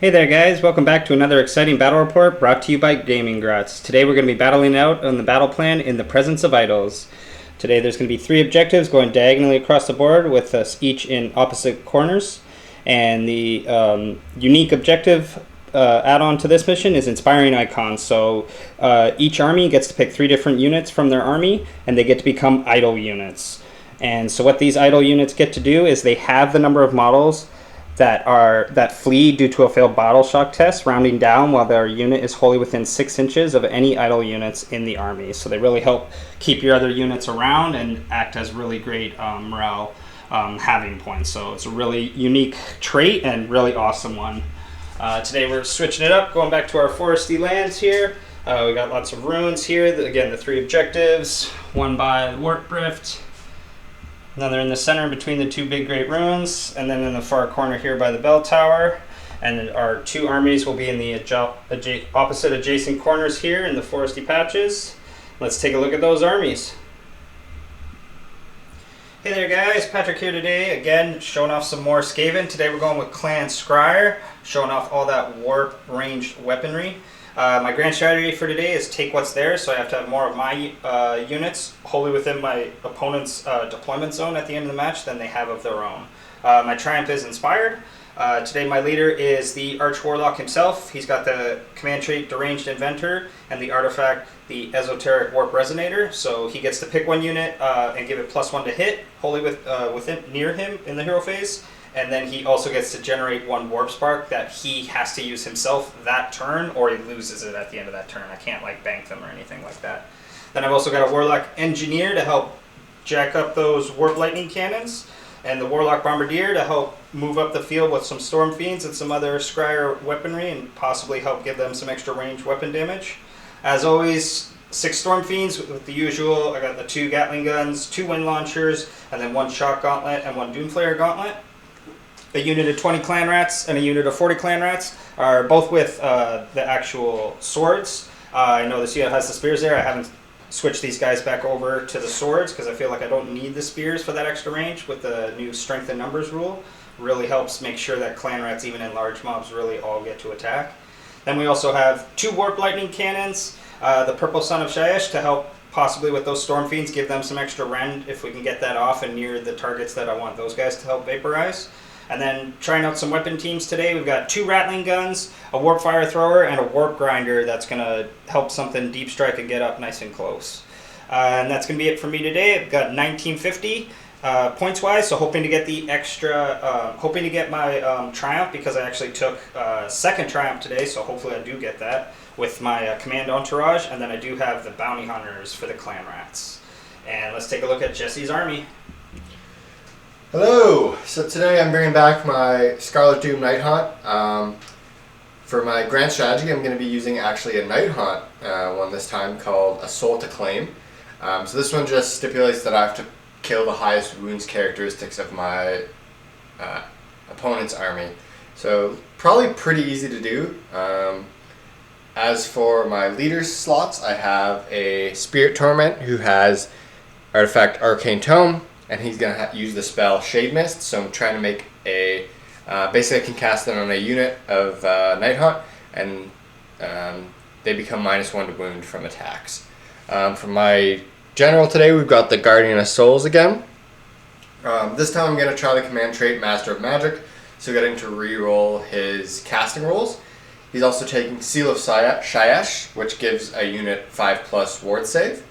Hey there guys, welcome back to another exciting battle report brought to you by Gaming Grotz. Today we're going to be battling out on the battle plan in the presence of idols. Today there's going to be 3 objectives going diagonally across the board with us each in opposite corners. And the unique objective add-on to this mission is Inspiring Icons. So each army gets to pick 3 different units from their army and they get to become idol units. And so what these idol units get to do is they have the number of models that flee due to a failed battle shock test, rounding down while their unit is wholly within 6 inches of any idle units in the army. So they really help keep your other units around and act as really great morale having points. So it's a really unique trait and really awesome one. Today we're switching it up, going back to our foresty lands here. We got lots of ruins here. Again, the 3 objectives, one by the Warp Rift. Another in the center between the 2 big great ruins, and then in the far corner here by the bell tower. And our 2 armies will be in the opposite adjacent corners here in the foresty patches. Let's take a look at those armies. Hey there guys, Patrick here today, again showing off some more Skaven. Today we're going with Clan Scryer, showing off all that warp ranged weaponry. My grand strategy for today is take what's there, so I have to have more of my units wholly within my opponent's deployment zone at the end of the match than they have of their own. My triumph is inspired. Today my leader is the Arch-Warlock himself. He's got the command trait Deranged Inventor and the artifact the Esoteric Warp Resonator. So he gets to pick 1 unit and give it +1 to hit wholly near him in the hero phase. And then he also gets to generate 1 warp spark that he has to use himself that turn, or he loses it at the end of that turn. I can't like bank them or anything like that. Then I've also got a Warlock Engineer to help jack up those warp lightning cannons, and the Warlock Bombardier to help move up the field with some Stormfiends and some other Scryer weaponry and possibly help give them some extra range weapon damage. As always, 6 Stormfiends with the usual. I got the 2 Gatling guns, 2 Windlaunchers, and then 1 Shock Gauntlet and 1 Doomflayer Gauntlet. A unit of 20 Clanrats and a unit of 40 Clanrats are both with the actual swords. I know this unit has the spears there. I haven't switched these guys back over to the swords because I feel like I don't need the spears for that extra range with the new strength in numbers rule. Really helps make sure that Clanrats, even in large mobs, really all get to attack. Then we also have 2 Warp Lightning Cannons, the Purple Son of Shyish to help possibly with those Stormfiends, give them some extra rend if we can get that off and near the targets that I want those guys to help vaporize. And then trying out some weapon teams today, we've got 2 Ratling guns, a Warp Fire Thrower, and a Warp Grinder that's going to help something deep strike and get up nice and close. And that's going to be it for me today. I've got 1950 points-wise, so hoping to get the extra, hoping to get my Triumph because I actually took 2nd Triumph today, so hopefully I do get that with my Command Entourage. And then I do have the Bounty Hunters for the Clanrats. And let's take a look at Jesse's army. Hello! So today I'm bringing back my Scarlet Doom Nighthaunt. For my grand strategy I'm going to be using actually a Nighthaunt one this time called Assault to Claim. So this one just stipulates that I have to kill the highest wounds characteristics of my opponent's army. So probably pretty easy to do. As for my leader's slots, I have a Spirit Torment who has Artifact Arcane Tome, and he's going to use the spell Shade Mist, so I'm trying to make a, basically I can cast it on a unit of Nighthaunt, and they become -1 to wound from attacks. For my general today, we've got the Guardian of Souls again. This time I'm going to try the command trait Master of Magic, so getting to reroll his casting rolls. He's also taking Seal of Shyish, which gives a unit 5+ ward save.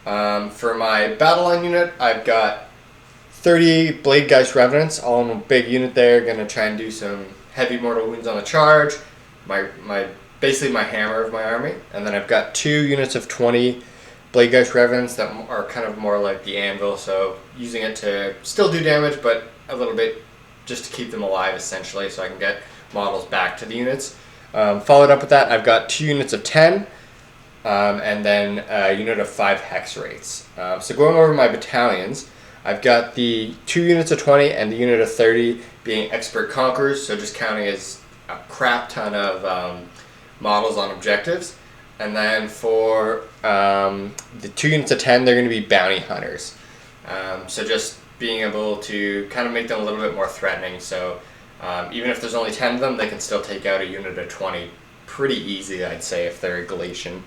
For my BATTLELINE unit, I've got 30 Bladegeist Revenants, all in a big unit there. Going to try and do some heavy mortal wounds on a charge. Basically my hammer of my army. And then I've got 2 units of 20 Bladegeist Revenants that are kind of more like the anvil, so using it to still do damage, but a little bit just to keep them alive essentially, so I can get models back to the units. Followed up with that, I've got 2 units of 10. And then a unit of 5 Hex Rates. So going over my battalions, I've got the 2 units of 20 and the unit of 30 being Expert Conquerors, so just counting as a crap ton of models on objectives. And then for the 2 units of 10, they're going to be Bounty Hunters. So just being able to kind of make them a little bit more threatening, so Even if there's only 10 of them, they can still take out a unit of 20 pretty easy, I'd say, if they're a Galatian.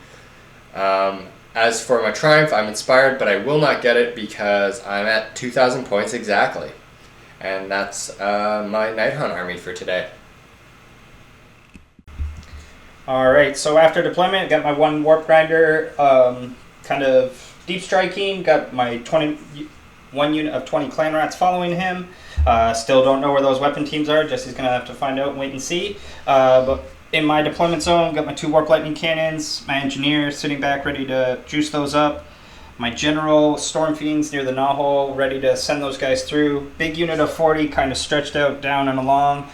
As for my Triumph, I'm inspired, but I will not get it because I'm at 2,000 points exactly. And that's my Nighthaunt army for today. Alright, so after deployment, got my 1 Warp Grinder, kind of deep striking, got my 1 unit of 20 Clanrats following him. Still don't know where those weapon teams are, Jesse's going to have to find out and wait and see. But in my deployment zone, got my 2 Warp Lightning Cannons, my Engineer sitting back ready to juice those up. My General Stormfiends near the Gnawhole, ready to send those guys through. Big unit of 40, kind of stretched out, down and along.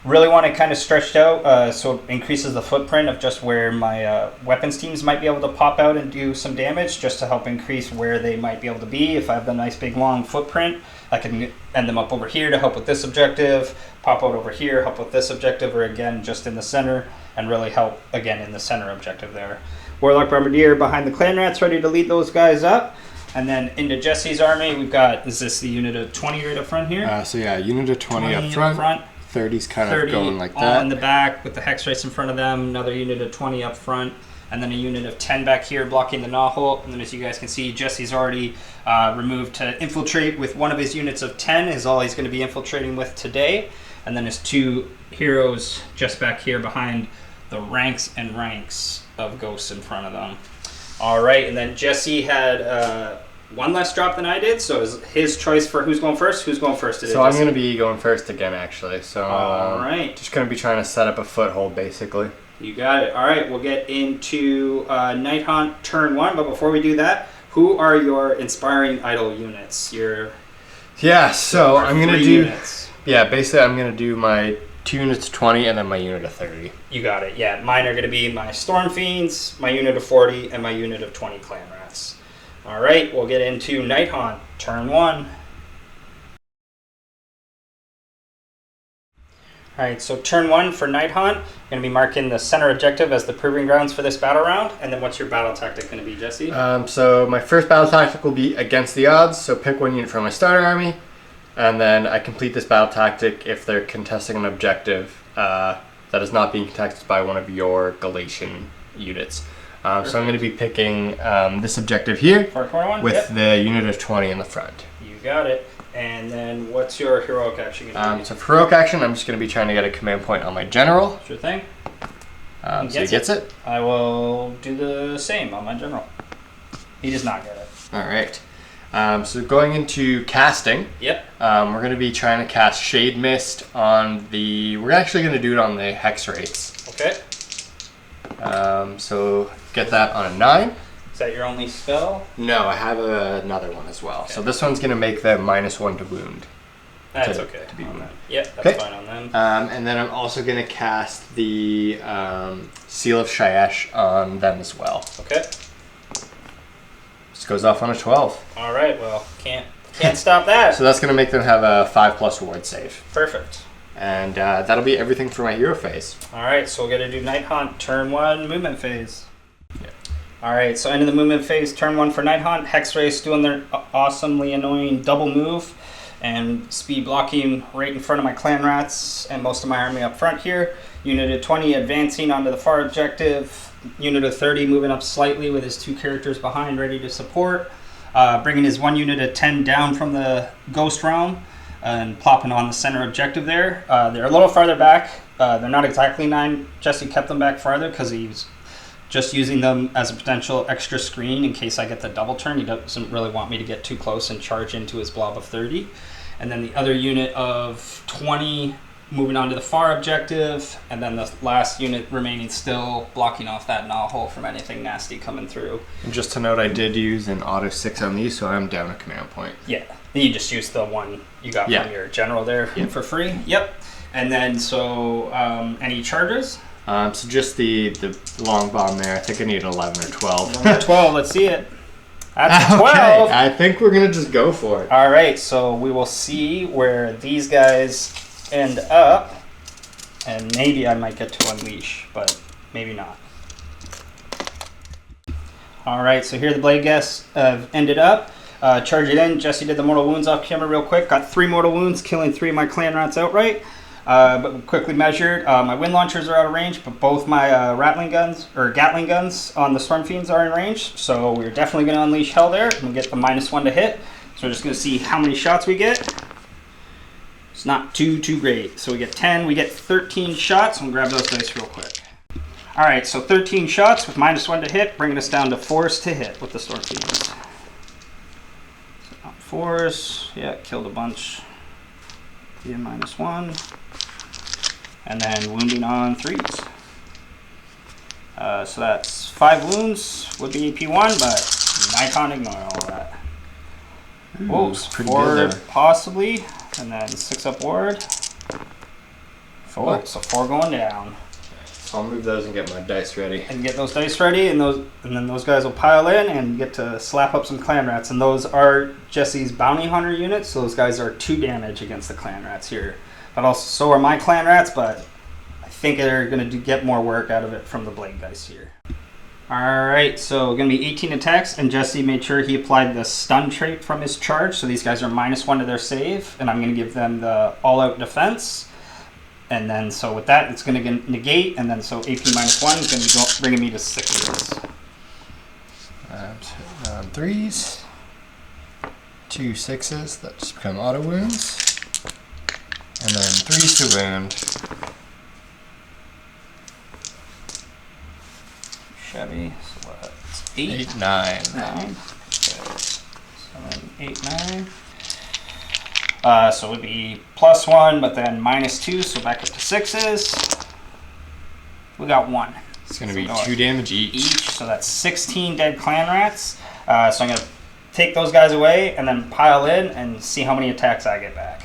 Really want it kind of stretched out, so it increases the footprint of just where my weapons teams might be able to pop out and do some damage, just to help increase where they might be able to be. If I have the nice big long footprint, I can end them up over here to help with this objective, pop out over here, help with this objective, or again, just in the center, and really help, again, in the center objective there. Warlock Bombardier behind the Clanrats, ready to lead those guys up. And then into Jesse's army, we've got, is this the unit of 20 right up front here? So yeah, unit of 20 up front. 30's kind of going like that. All in the back with the hex race in front of them. Another unit of 20 up front. And then a unit of 10 back here blocking the Gnawhole. And then as you guys can see, Jesse's already removed to infiltrate with one of his units of 10 is all he's going to be infiltrating with today. And then his 2 heroes just back here behind the ranks and ranks of ghosts in front of them. All right, and then Jesse had 1 less drop than I did, so is his choice for who's going first? Who's going first today? So I'm going to be going first again, actually. So all right, just going to be trying to set up a foothold, basically. You got it. All right, we'll get into Nighthaunt turn 1, but before we do that, who are your inspiring idol units? So I'm going to do units. Yeah, basically I'm going to do my 2 units of 20 and then my unit of 30. You got it. Yeah, mine are going to be my Stormfiends, my unit of 40, and my unit of 20 Clanrats. All right, we'll get into Nighthaunt turn 1. All right, so turn 1 for Nighthaunt, I'm going to be marking the center objective as the proving grounds for this battle round. And then what's your battle tactic going to be, Jesse? So my first battle tactic will be against the odds. So pick 1 unit from my starter army, and then I complete this battle tactic if they're contesting an objective that is not being contested by one of your Galatian units. So I'm going to be picking this objective here with the unit of 20 in the front. You got it. And then what's your heroic action going to be? So for heroic action, I'm just going to be trying to get a command point on my general. Sure thing. So he gets it. I will do the same on my general. He does not get it. All right. So going into casting, yep. We're going to be trying to cast Shade Mist on the... We're actually going to do it on the Hex Rates. Okay. So get that on a 9. Is that your only spell? No, I have another one as well. Okay. So this one's going to make them -1 to wound. That's okay. To be wounded. Yep, that's fine on them. And then I'm also going to cast the Seal of Shaesh on them as well. Okay. This goes off on a 12. All right, well, can't stop that. So that's going to make them have a 5+ ward save. Perfect. And that'll be everything for my hero phase. All right, so we're going to do Nighthaunt turn 1 movement phase. Yeah. All right, so end of the movement phase, turn 1 for Nighthaunt. Hex Race doing their awesomely annoying double move and speed blocking right in front of my Clanrats and most of my army up front here. Unit of 20 advancing onto the far objective. Unit of 30 moving up slightly with his 2 characters behind ready to support. Bringing his 1 unit of 10 down from the Ghost Realm and plopping on the center objective there. They're a little farther back. They're not exactly 9. Jesse kept them back farther because he's just using them as a potential extra screen in case I get the double turn. He doesn't really want me to get too close and charge into his blob of 30. And then the other unit of 20 moving on to the far objective, and then the last unit remaining still blocking off that Gnawhole from anything nasty coming through. And just to note, I did use an auto 6 on these, so I'm down a command point. Yeah, you just used the one you got from your general there for free. Yep. And then, so any charges? So just the long bomb there. I think I need 11 or 12. 12, let's see it. That's a 12. Okay, I think we're going to just go for it. All right, so we will see where these guys end up, and maybe I might get to unleash, but maybe not. All right, so here the blade guests have ended up. Charge it in. Jesse did the mortal wounds off camera real quick. Got 3 mortal wounds, killing 3 of my Clanrats outright. But quickly measured. My Windlaunchers are out of range, but both my Ratling guns, or Gatling guns on the Stormfiends are in range. So we're definitely going to unleash hell there and get the -1 to hit. So we're just going to see how many shots we get. It's not too great. So we get 10, we get 13 shots. I'm going to grab those dice real quick. Alright, so 13 shots with -1 to hit, bringing us down to 4s to hit with the Stormfiends. So 4s, yeah, killed a bunch. Yeah, -1. And then wounding on 3s. So that's 5 wounds, would be AP1, but Nighthaunt ignore all that. Whoa, pretty 4 good there. possibly, and then 6 upward. 4, so 4 going down. I'll move those and get my dice ready. And get those dice ready, and then those guys will pile in and get to slap up some Clanrats. And those are Jesse's bounty hunter units. So those guys are 2 damage against the Clanrats here. But also, so are my Clanrats, but I think they're going to get more work out of it from the blade dice here. Alright, so going to be 18 attacks, and Jesse made sure he applied the stun trait from his charge. So these guys are -1 to their save, and I'm going to give them the all-out defense. And then, so with that, it's going to negate, and then so AP -1 is going to be bringing me to 6s. 3s, 2 6s that just become auto wounds, and then 3s to wound. Chevy, so that's 8, 8, 9. 9. Okay. 7, 8, 9. So it would be +1, but then -2, so back up to 6s. We got 1. It's going to be 2 damage each. So that's 16 dead Clanrats. So I'm going to take those guys away and then pile in and see how many attacks I get back.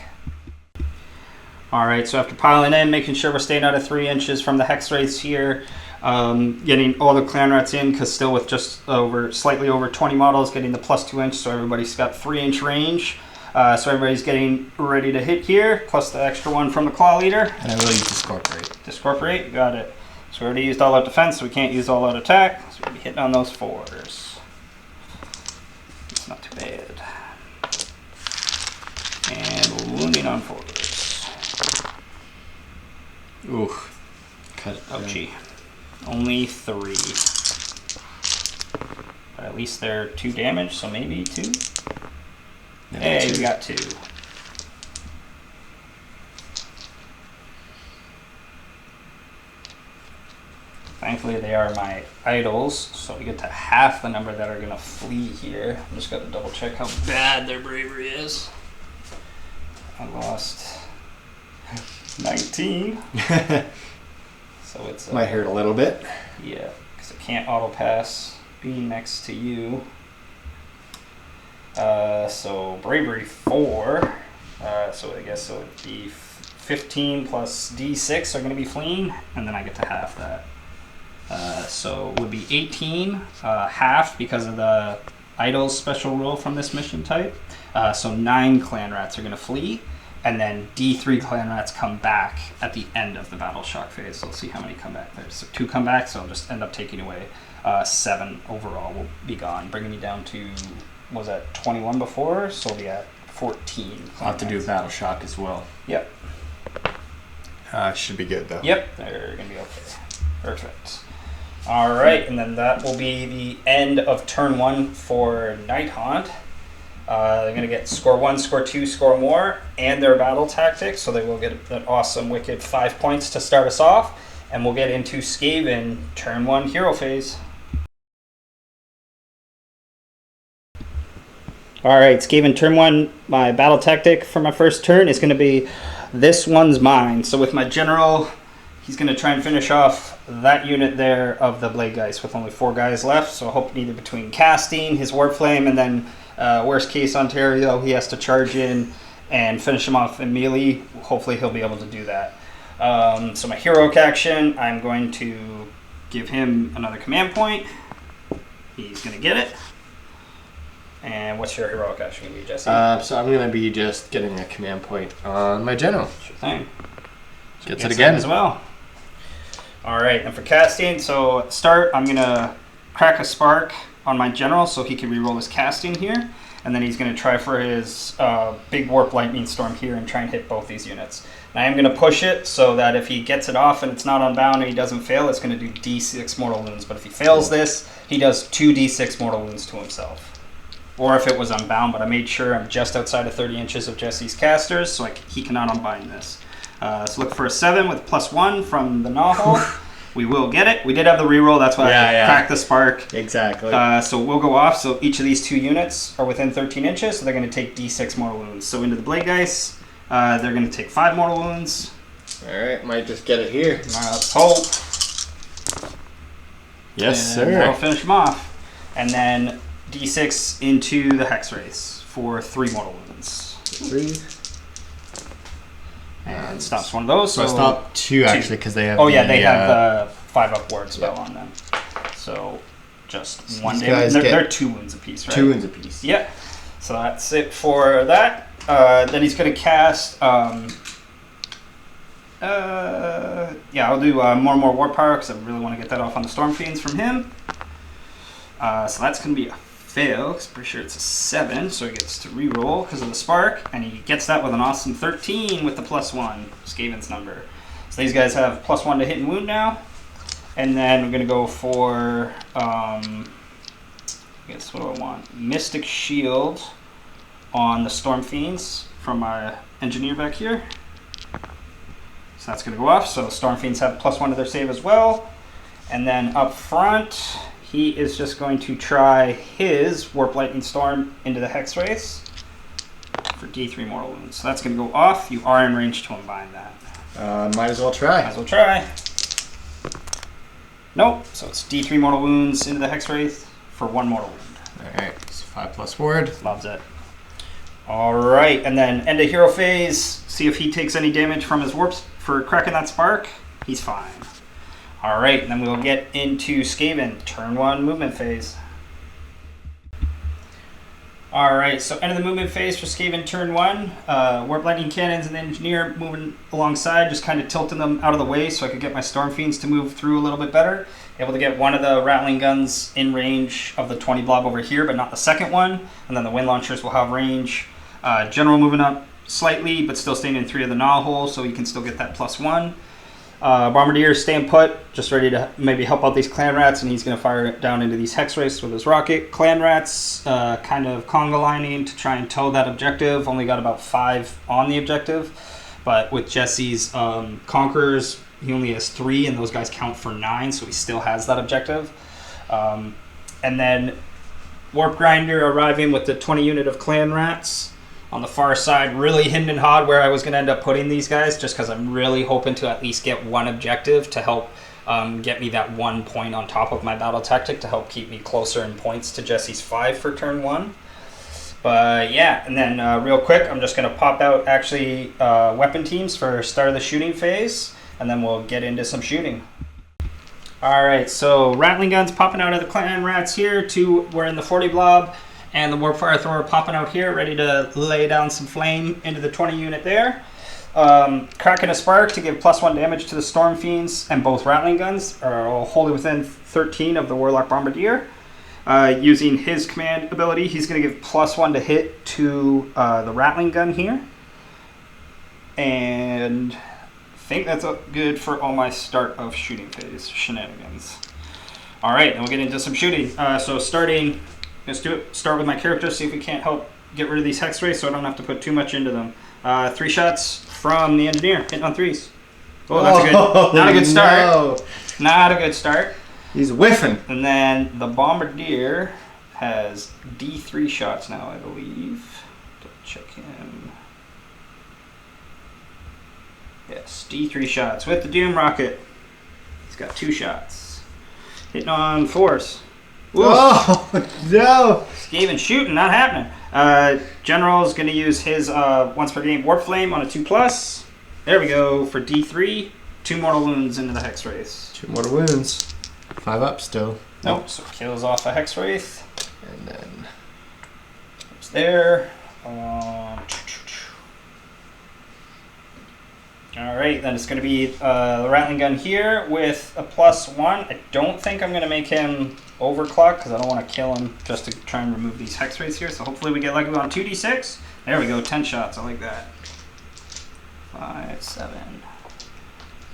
Alright, so after piling in, making sure we're staying out of 3 inches from the hex rates here. Getting all the Clanrats in, because still with just slightly over 20 models, getting the +2 inch, so everybody's got 3 inch range. So everybody's getting ready to hit here, plus the extra 1 from the Clawleader. And I will use Discorporate. Discorporate, got it. So we already used all out defense, so we can't use all out attack. So we'll be hitting on those 4s. It's not too bad. And wounding on 4s. Ooh. Cut it. Ouchie. Only 3. But at least they're 2 damage, so maybe 2. Hey, we got 2. Thankfully, they are my idols, so we get to half the number that are going to flee here. I'm just going to double check how bad their bravery is. I lost 19. So it's might hurt a little bit. Yeah, because I can't auto pass being next to you. So bravery 4. So I guess it would be 15 plus D6 are going to be fleeing, and then I get to half that. So it would be 18, half because of the idols special rule from this mission type. So 9 Clanrats are going to flee, and then D3 Clanrats come back at the end of the battle shock phase. So let's see how many come back there. So 2 come back, so I'll just end up taking away 7 overall will be gone, bringing me down to, was that 21 before? So we'll be at 14. I'll have to do a battle shock as well. Yep. Should be good though. Yep, they're going to be okay. Perfect. All right, and then that will be the end of turn 1 for Nighthaunt. They're going to get score 1, score 2, score more, and their battle tactics, so they will get an awesome, wicked 5 points to start us off, and we'll get into Skaven turn 1 hero phase. All right, Skaven turn 1, my battle tactic for my first turn is going to be this one's mine. So with my general, he's going to try and finish off that unit there of the Blade Geist with only 4 guys left. So I hope either between casting, his Warp Flame, and then worst case Ontario, he has to charge in and finish him off in melee. Hopefully he'll be able to do that. So my heroic action, I'm going to give him another command point. He's going to get it. And what's your heroic action going to be, Jesse? So I'm going to be just getting a command point on my general. Sure thing. Gets it again as well. All right, and for casting, so at start, I'm going to crack a spark on my general so he can reroll his casting here. and then he's going to try for his big Warp Lightning Storm here and try and hit both these units. And I am going to push it so that if he gets it off and it's not unbound and he doesn't fail, it's going to do D6 mortal wounds. But if he fails this, he does 2d6 mortal wounds to himself. Or if it was unbound, but I made sure I'm just outside of 30 inches of Jesse's casters, so he cannot unbind this. So look for a 7 with +1 from the Nahul. We will get it. We did have the reroll, that's why I cracked the spark. Exactly. So we'll go off. So each of these 2 units are within 13 inches, so they're going to take D6 mortal wounds. So into the Blade Guys, they're going to take 5 mortal wounds. Alright, might just get it here. Let's hope. Yes, and sir. That'll finish them off. And then D6 into the Hex Race for 3 mortal wounds. 3. And stops one of those. So I stopped 2 actually because they have. Oh yeah, they have the 5 up ward spell on them. So just 1 damage. They're 2 wounds apiece, right? 2 wounds apiece. Yep. So that's it for that. Then he's going to cast. I'll do more and more Warp Power because I really want to get that off on the Stormfiends from him. So that's going to be a fail, because I'm pretty sure it's a 7, so he gets to reroll because of the spark, and he gets that with an awesome 13 with the +1, Skaven's number. So these guys have +1 to hit and wound now, and then we're going to go for, I guess what do I want? Mystic Shield on the Stormfiends from my engineer back here. So that's going to go off, so Stormfiends have +1 to their save as well, and then up front, he is just going to try his Warp Lightning Storm into the Hex Race for D3 mortal wounds. So that's going to go off. You are in range to unbind that. Might as well try. Might as well try. Nope. So it's D3 mortal wounds into the Hex Race for 1 mortal wound. Alright, so 5+ ward. Loves it. Alright, and then end of hero phase. See if he takes any damage from his warps for cracking that spark. He's fine. Alright, and then we'll get into Skaven, turn 1 movement phase. Alright, so end of the movement phase for Skaven, turn 1. Warp Lightning Cannons and the Engineer moving alongside, just kind of tilting them out of the way so I could get my Stormfiends to move through a little bit better. Able to get one of the Ratling guns in range of the 20 blob over here, but not the second one. And then the Windlaunchers will have range. General moving up slightly, but still staying in 3 of the Nahul, so you can still get that +1. Bombardier staying put, just ready to maybe help out these Clanrats, and he's going to fire it down into these Hex Race with his rocket. Clanrats kind of conga lining to try and tow that objective. Only got about 5 on the objective, but with Jesse's Conquerors, he only has 3, and those guys count for 9, so he still has that objective. And then Warp Grinder arriving with the 20 unit of Clanrats. On the far side, really hemmed and hawed where I was going to end up putting these guys, just because I'm really hoping to at least get 1 objective to help get me that 1 point on top of my battle tactic to help keep me closer in points to Jesse's 5 for turn 1. But yeah, and then real quick, I'm just going to pop out actually weapon teams for start of the shooting phase, and then we'll get into some shooting. Alright, so Ratling guns popping out of the Clanrats here. 2 were in the 40 blob. And the Warpfire Thrower popping out here, ready to lay down some flame into the 20 unit there. Cracking a spark to give +1 damage to the Stormfiends, and both Ratling guns are all wholly within 13 of the Warlock Bombardier. Using his command ability, he's going to give +1 to hit to the Ratling gun here. And I think that's good for all my start of shooting phase shenanigans. Alright, then we'll get into some shooting. So starting... Let's do it. Start with my character, see if we can't help get rid of these Hex Rays so I don't have to put too much into them. 3 shots from the Engineer, hitting on 3s. Oh, that's not a good start. No. Not a good start. He's whiffing. And then the Bombardier has D3 shots now, I believe. Check him. Yes, D3 shots with the Doom Rocket. He's got 2 shots. Hitting on 4s. Ooh. Oh, no. Skaven shooting, not happening. General's going to use his once per game Warp Flame on a 2+. There we go for D3. 2 mortal wounds into the Hex Wraith. 2 mortal wounds. 5 up still. Nope, so kills off a Hex Wraith. And then... It's there. Alright, then it's going to be the Ratling gun here with a +1. I don't think I'm going to make him overclock because I don't want to kill him just to try and remove these hex rays here. So hopefully we get lucky on 2d6. There we go, 10 shots. I like that. 5, 7,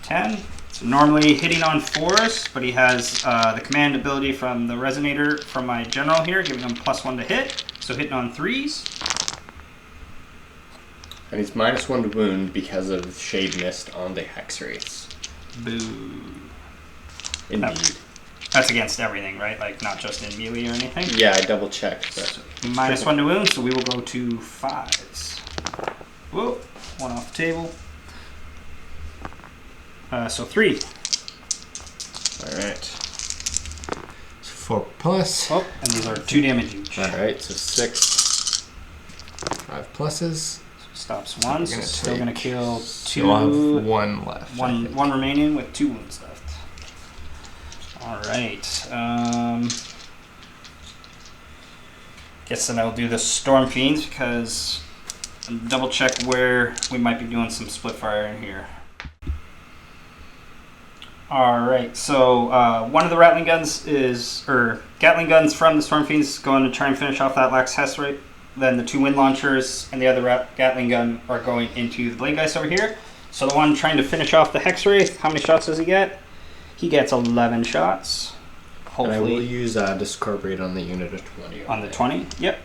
10. So normally hitting on 4s, but he has the command ability from the Resonator from my general here, giving him +1 to hit. So hitting on 3s. And he's -1 to wound because of Shade Mist on the hex rays. Boo. Indeed. That's against everything, right? Like not just in melee or anything? Yeah, I double checked. But... So -1 to wound, so we will go to 5s. Whoa, 1 off the table. So 3. Alright. So 4+. Oh, and these are 2 damage each. Alright, so 6. 5 pluses. Stops 1, so still going to kill 2. Still have 1 left. One remaining with 2 wounds left. Alright. Guess then I'll do the Stormfiends because I'll double check where we might be doing some split fire in here. Alright, so one of the Ratling guns is, or Gatling guns from the Stormfiends is going to try and finish off that Lax Hess rate. Then the 2 Windlaunchers and the other Gatling gun are going into the Blade Geist over here. So the one trying to finish off the Hex Wraith, how many shots does he get? He gets 11 shots. Hopefully. And I will use Discorporate on the unit of 20. On the 20? Yep.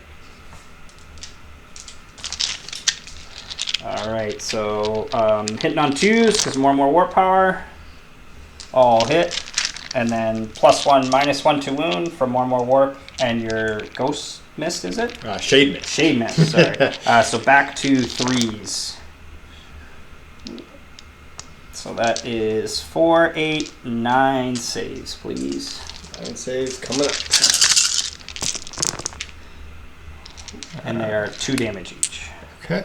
Alright, so hitting on 2s because more and more warp power. All hit. And then +1, -1 to wound for more and more warp. And your Ghost Mist, is it? Shade Mist. Shade Mist, sorry. So back to 3s. So that is 4, 8, 9 saves, please. 9 saves coming up. And they are 2 damage each. Okay.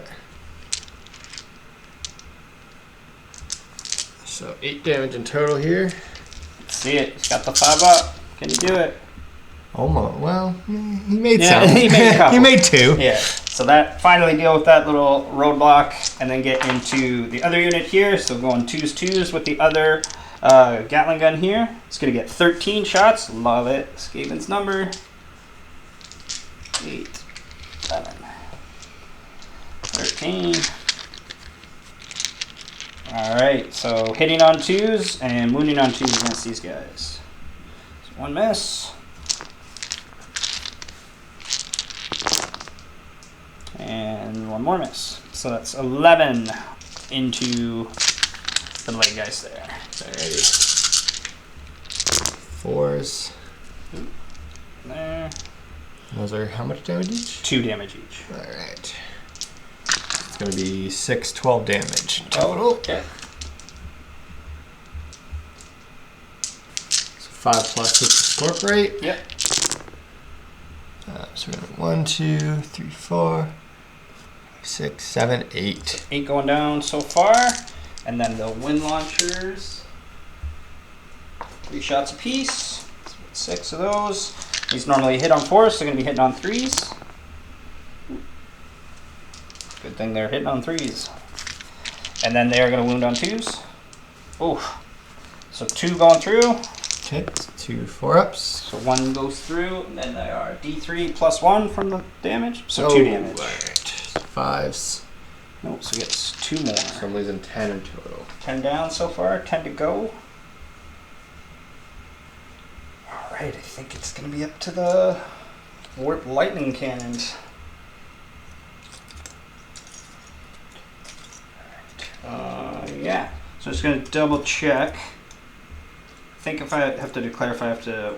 So 8 damage in total here. Let's see it. He's got the 5 up. Can you do it? Almost. Well, he made Yeah, some. he made a couple. He made 2. Yeah. So that finally deal with that little roadblock and then get into the other unit here. So going 2s with the other Gatling gun here. It's going to get 13 shots. Love it. Skaven's number. 8, 7, 13. Alright, so hitting on 2s and wounding on 2s against these guys. So 1 miss. And 1 more miss. So that's 11 into the Blade Geist there. Alrighty. 4s. There. Those are how much damage each? 2 damage each. Alright. It's going to be 6, 12 damage in total. Okay. So 5 plus with the Scorporate. Yep. So we're going to 1, 2, 3, 4, 6, 7, 8. 8 going down so far. And then the Windlaunchers. 3 shots apiece. 6 of those. These normally hit on 4s, so they're going to be hitting on 3s. Good thing they're hitting on 3s. And then they are going to wound on 2s. Oof. So 2 going through. Okay, 2 4-ups. So 1 goes through, and then they are D3 +1 from the damage. So 2 damage. Alright. 5s. Nope, so gets 2 more. So I'm losing 10 in total. 10 down so far, 10 to go. Alright, I think it's going to be up to the Warp Lightning Cannons. Yeah, so I'm just going to double check. I think if I have to declare if I have to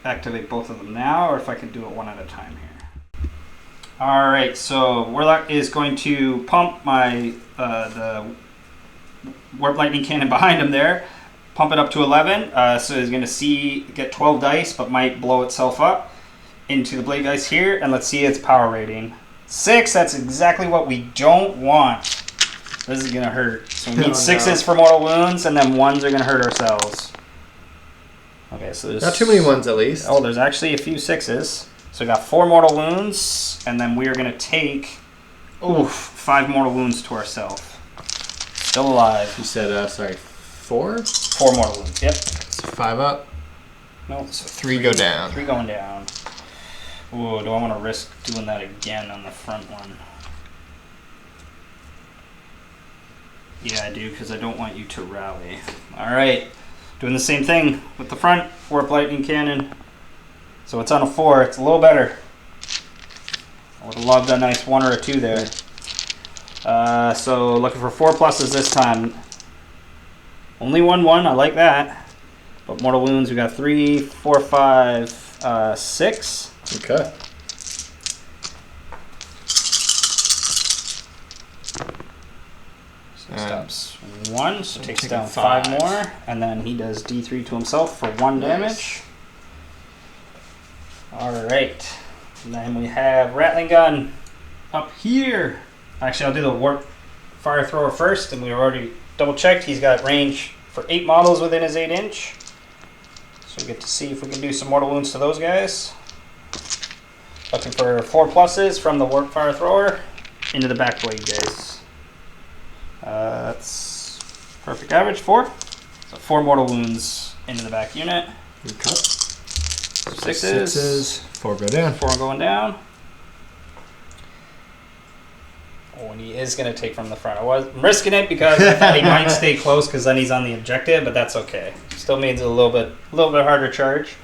activate both of them now or if I can do it one at a time here. Alright, so Warlock is going to pump my the Warp Lightning Cannon behind him there. Pump it up to 11, so he's going to get 12 dice, but might blow itself up into the Blade Geist here, and let's see its power rating. 6, that's exactly what we don't want. This is going to hurt. So we need 6s for mortal wounds, and then 1s are going to hurt ourselves. Okay, so there's... Not too many 1s at least. Oh, there's actually a few 6s. So we got 4 mortal wounds, and then we are going to take 5 mortal wounds to ourselves. Still alive. You said, 4? 4 mortal wounds, yep. So 5 up. Nope. So three go down. 3 going down. Ooh, do I want to risk doing that again on the front one? Yeah, I do, because I don't want you to rally. Alright. Doing the same thing with the front. Warp Lightning Cannon. So it's on a 4. It's a little better. I would have loved a nice 1 or a 2 there. So looking for 4 pluses this time. Only 1-1. I like that. But mortal wounds, we got 3, 4, 5, 6. Okay. So stops 1, so takes down 5 more, and then he does D3 to himself for 1 damage. Alright. And then we have Ratling Gun up here. Actually, I'll do the Warp Fire Thrower first, and we already double checked. He's got range for 8 models within his 8 inch. So we get to see if we can do some mortal wounds to those guys. Looking for 4 pluses from the Warp Fire Thrower into the back blade, guys. That's perfect average, 4. So 4 mortal wounds into the back unit. Okay. 6s. 4 go down. 4 going down. Oh, and he is going to take from the front. I'm risking it because I thought he might stay close because then he's on the objective, but that's okay. Still means a little bit harder charge.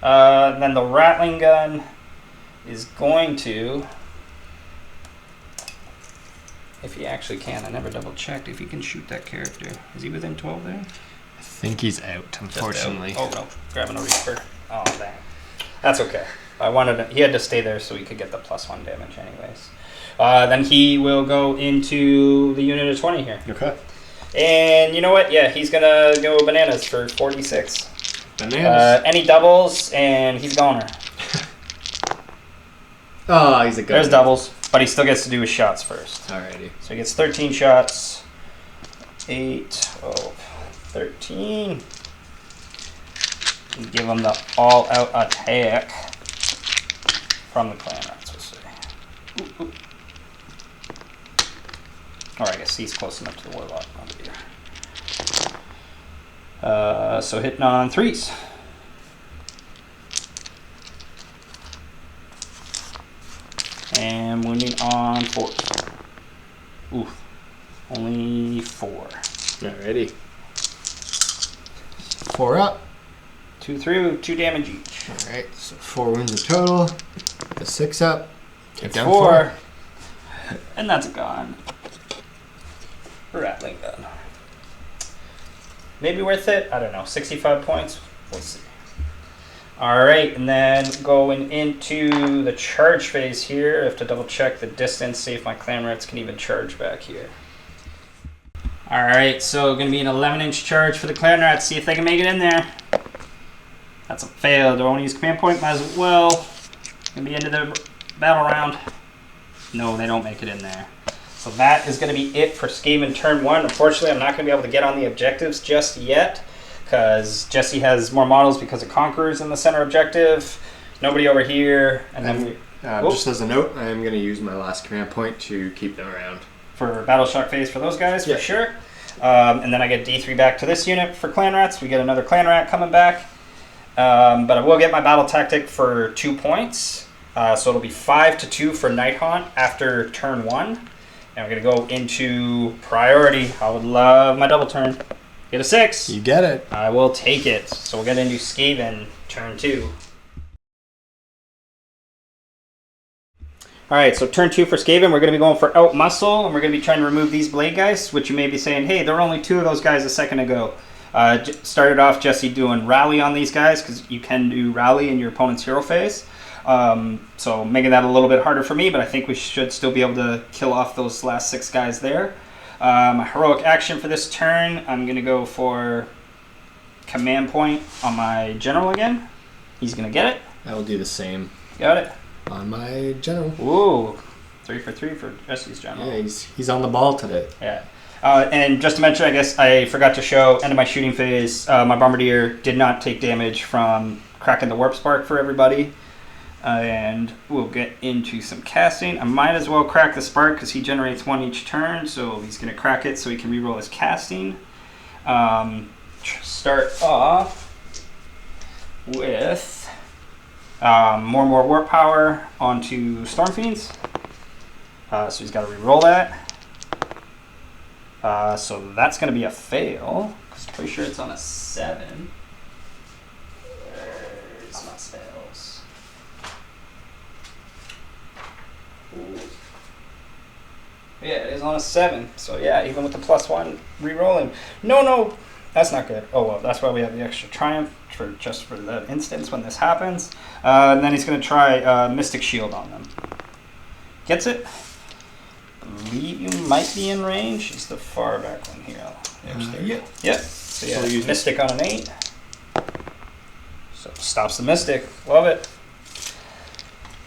Then the Ratling Gun is going to, if he actually can, I never double checked if he can shoot that character. Is he within 12 there? I think he's out, unfortunately. Out. Oh no, grabbing a Reaper. Oh dang. That's okay. He had to stay there so he could get the +1 damage anyways. Then he will go into the unit of 20 here. Okay. And you know what? Yeah, he's gonna go bananas for 46. Bananas. Any doubles, and he's goner. Oh, he's a good. There's doubles, but he still gets to do his shots first. Alrighty. So he gets 13 shots. 8, 12, 13. And give him the all-out attack from the Clanrats, we'll say. Ooh, ooh. Or I guess he's close enough to the Warlock Bombardier. So hitting on 3s. And wounding on 4s. Oof. Only 4. Alrighty. 4 up. 2 through, 2 damage each. Alright, so 4 wounds in total. The 6 up. Take down 4. And that's gone. Ratling Gun. Maybe worth it? I don't know. 65 points? We'll see. Alright, and then going into the charge phase here, I have to double check the distance, see if my Clanrats can even charge back here. Alright, so going to be an 11-inch charge for the Clanrats, see if they can make it in there. That's a fail. Do I want to use command point? Might as well. Going to be into the battle round. No, they don't make it in there. So that is going to be it for Skaven turn 1. Unfortunately, I'm not going to be able to get on the objectives just yet because Jesse has more models because of Conquerors in the center objective. Nobody over here. And then just as a note, I am going to use my last command point to keep them around. For Battle Shock phase for those guys, for sure. And then I get D3 back to this unit for Clanrats. We get another Clanrat coming back. But I will get my battle tactic for 2 points. So it'll be 5-2 for Nighthaunt after turn 1. And we're going to go into priority. I would love my double turn. Get a 6. You get it. I will take it. So we'll get into Skaven turn 2. Alright, so turn 2 for Skaven. We're going to be going for out muscle. And we're going to be trying to remove these blade guys. Which you may be saying, hey, there were only 2 of those guys a second ago. Started off Jesse doing rally on these guys. Because you can do rally in your opponent's hero phase. So making that a little bit harder for me, but I think we should still be able to kill off those last 6 guys there. My heroic action for this turn, I'm going to go for command point on my general again. He's going to get it. I will do the same. Got it. On my general. Ooh, 3 for 3 for Jesse's general. Yeah, he's on the ball today. Yeah. And just to mention, I guess I forgot to show, end of my shooting phase, my Bombardier did not take damage from cracking the Warp Spark for everybody. And we'll get into some casting. I might as well crack the spark because he generates 1 each turn, so he's going to crack it so he can reroll his casting. Start off with more warp power onto Stormfiends. So he's got to re-roll that. So that's going to be a fail. I'm pretty sure it's on a 7. Where's my spells? Ooh. Yeah, it is on a 7. So yeah, even with the +1 re-rolling. No, that's not good. Oh well, that's why we have the extra triumph just for the instance when this happens. And then he's going to try Mystic Shield on them. Gets it. Believe you might be in range. It's the far back one here. Yep. So yeah, so Mystic on an 8. So stops the Mystic. Love it.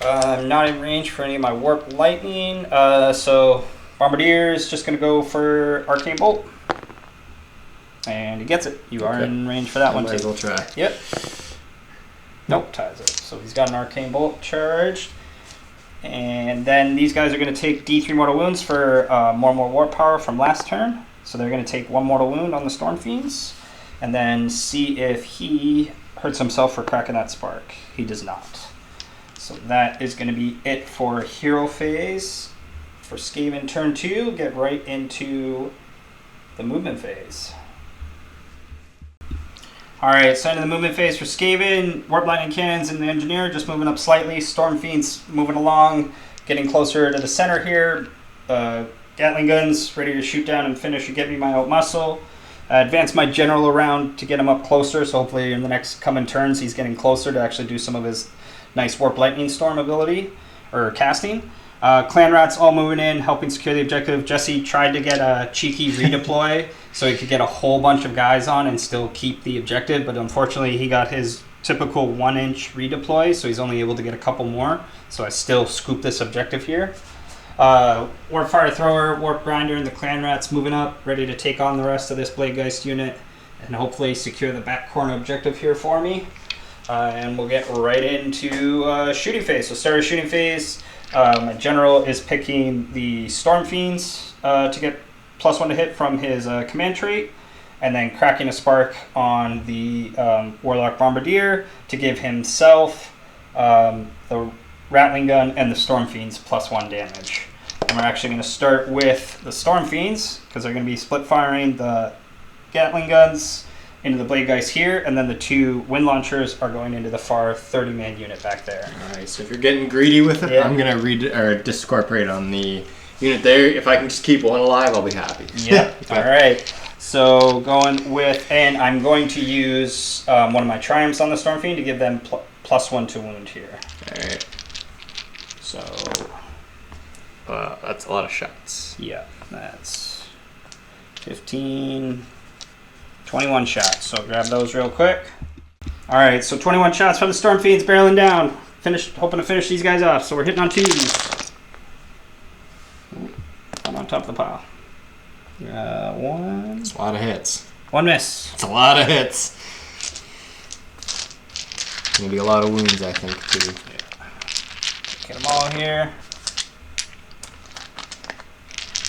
I'm not in range for any of my Warp Lightning. So Bombardier is just going to go for Arcane Bolt. And he gets it. You are in range for that one too. Might as well try. Yep. Nope, ties it. So he's got an Arcane Bolt charged. And then these guys are going to take D3 mortal wounds for more warp power from last turn. So they're going to take 1 mortal wound on the Stormfiends. And then see if he hurts himself for cracking that spark. He does not. So that is going to be it for hero phase. For Skaven turn 2, get right into the movement phase. Alright, so into the movement phase for Skaven, Warp Lightning Cannons and the Engineer just moving up slightly. Stormfiends moving along, getting closer to the center here. Gatling guns ready to shoot down and finish or get me my out muscle. Advance my general around to get him up closer, so hopefully in the next coming turns he's getting closer to actually do some of his nice Warp Lightning Storm ability, or casting. Clanrats all moving in, helping secure the objective. Jesse tried to get a cheeky redeploy so he could get a whole bunch of guys on and still keep the objective, but unfortunately he got his typical 1-inch redeploy, so he's only able to get a couple more. So I still scoop this objective here. Warp Fire Thrower, Warp Grinder, and the Clanrats moving up, ready to take on the rest of this Bladegeist unit and hopefully secure the back corner objective here for me. And we'll get right into shooting phase. So start of shooting phase. My general is picking the Stormfiends to get +1 to hit from his command trait, and then cracking a spark on the Warlock Bombardier to give himself the Ratling gun and the Stormfiends +1 damage. And we're actually going to start with the Stormfiends because they're going to be split firing the Gatling guns into the Bladegeist here, and then the 2 Windlaunchers are going into the far 30-man unit back there. Alright, so if you're getting greedy with it, I'm going to discorporate on the unit there. If I can just keep one alive, I'll be happy. Yep. Alright. So going with, and I'm going to use one of my Triumphs on the Stormfiend to give them +1 to wound here. Alright. So that's a lot of shots. Yeah, that's 15, 21 shots. So grab those real quick. Alright, so 21 shots from the Stormfiends barreling down. Hoping to finish these guys off. So we're hitting on 2s. I'm on top of the pile. 1. That's a lot of hits. 1 miss. That's a lot of hits. Maybe a lot of wounds, I think, too. Yeah. Get them all here.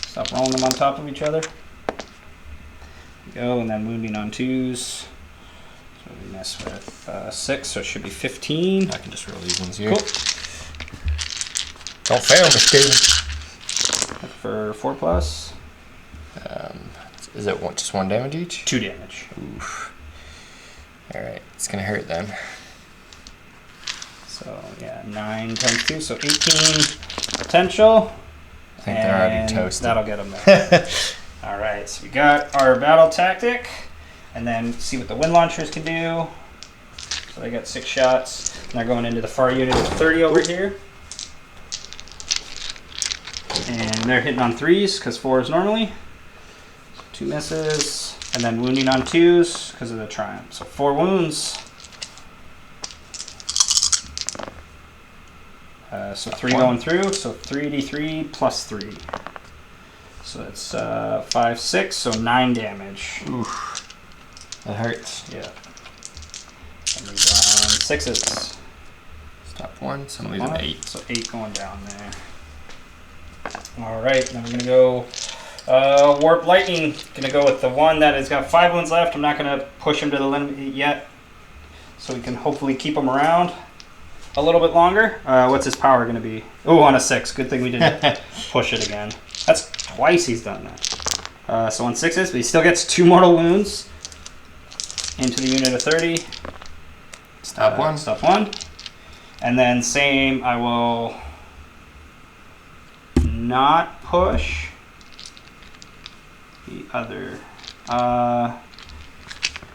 Stop rolling them on top of each other. Go, and then wounding on 2s. So we mess with 6, so it should be 15. I can just roll these ones here. Cool. Don't fail me, Skaven. For 4+. Is it just 1 damage each? 2 damage. Oof. Alright, it's gonna hurt them. So yeah, 9 times 2, so 18 potential. I think they're already toasted. That'll get them there. Alright, so we got our battle tactic, and then see what the Windlaunchers can do. So they got 6 shots, and they're going into the far unit of 30 over here. And they're hitting on 3s, because 4s normally. So 2 misses, and then wounding on 2s, because of the Triumph. So 4 wounds. So 3 going through, so 3d3 plus 3. So that's 5, 6, so 9 damage. Oof. That hurts. Yeah. And these on 6s. Stop 1, so I'm losing 8. So 8 going down there. Alright, then we're going to go Warp Lightning. Going to go with the one that has got 5 wounds left. I'm not going to push him to the limit yet. so we can hopefully keep him around a little bit longer. What's his power going to be? Oh, on a 6. Good thing we didn't push it again. That's twice he's done that. So on 6s, but he still gets 2 mortal wounds into the unit of 30. Stop 1. Stop 1. And then same, I will not push the other.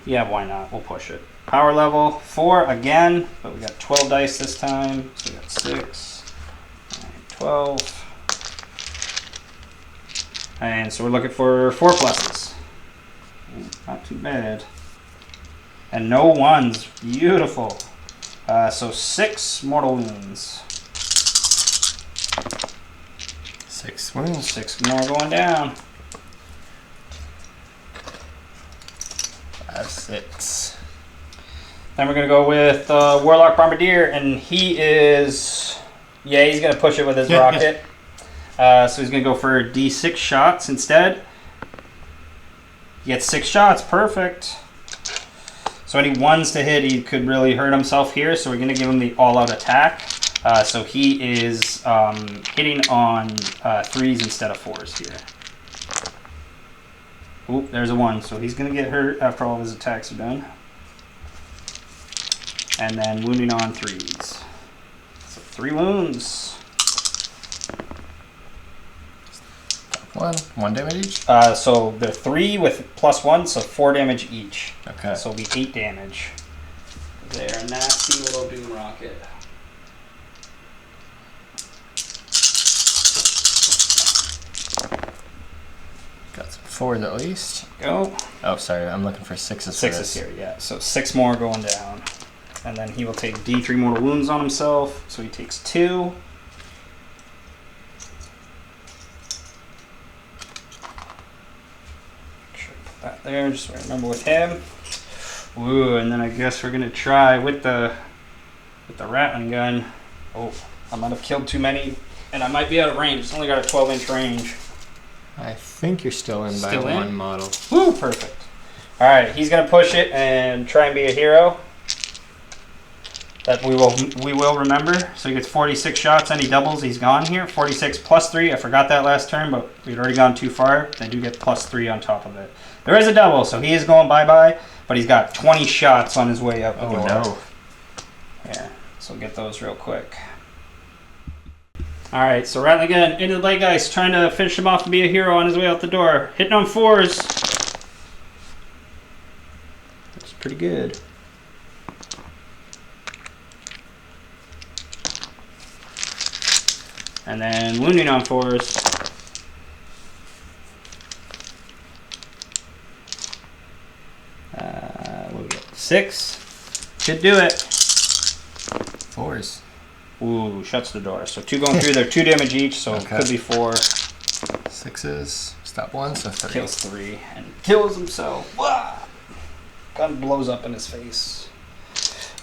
Yeah, why not? We'll push it. Power level 4 again, but we got 12 dice this time. So we got 6, 9, 12. And so we're looking for 4 pluses. Ooh, not too bad. And no 1s. Beautiful. So 6 mortal wounds. 6 wounds. 6 more going down. 5, 6. Then we're going to go with Warlock Bombardier, and he is... Yeah, he's going to push it with his rocket. So he's going to go for D6 shots instead. He gets 6 shots. Perfect. So any 1s to hit, he could really hurt himself here. So we're going to give him the all-out attack. So he is hitting on 3s instead of 4s here. Oop, there's a 1. So he's going to get hurt after all of his attacks are done. And then wounding on 3s. So 3 wounds. 1 damage each? So they're 3 with +1, so 4 damage each. Okay. So it'll be 8 damage. They're a nasty little Doom Rocket. Got some 4s at least. Go. Oh, sorry, I'm looking for 6s. 6s here, yeah. So 6 more going down. And then he will take D3 mortal wounds on himself. So he takes 2. That there, just so I remember with him. Ooh, and then I guess we're gonna try with the Ratling gun. Oh, I might have killed too many, and I might be out of range. It's only got a 12-inch range. I think you're still in by 1 model. Woo, perfect. All right, he's gonna push it and try and be a hero. That we will remember. So he gets 46 shots. Any doubles, he's gone here. 46 +3. I forgot that last turn, but we'd already gone too far. They do get +3 on top of it. There is a double, so he is going bye-bye, but he's got 20 shots on his way out the door. No. Yeah, so get those real quick. All right, so Ratling again into the light guys, trying to finish him off and be a hero on his way out the door. Hitting on 4s. Looks pretty good. And then wounding on 4s. What do we get? 6. Should do it. 4s. Ooh, shuts the door. So 2 going through there, 2 damage each, so Okay. it could be 4. 6s. Stop 1, so 3. Kills 3 and kills himself. Wah! Gun blows up in his face.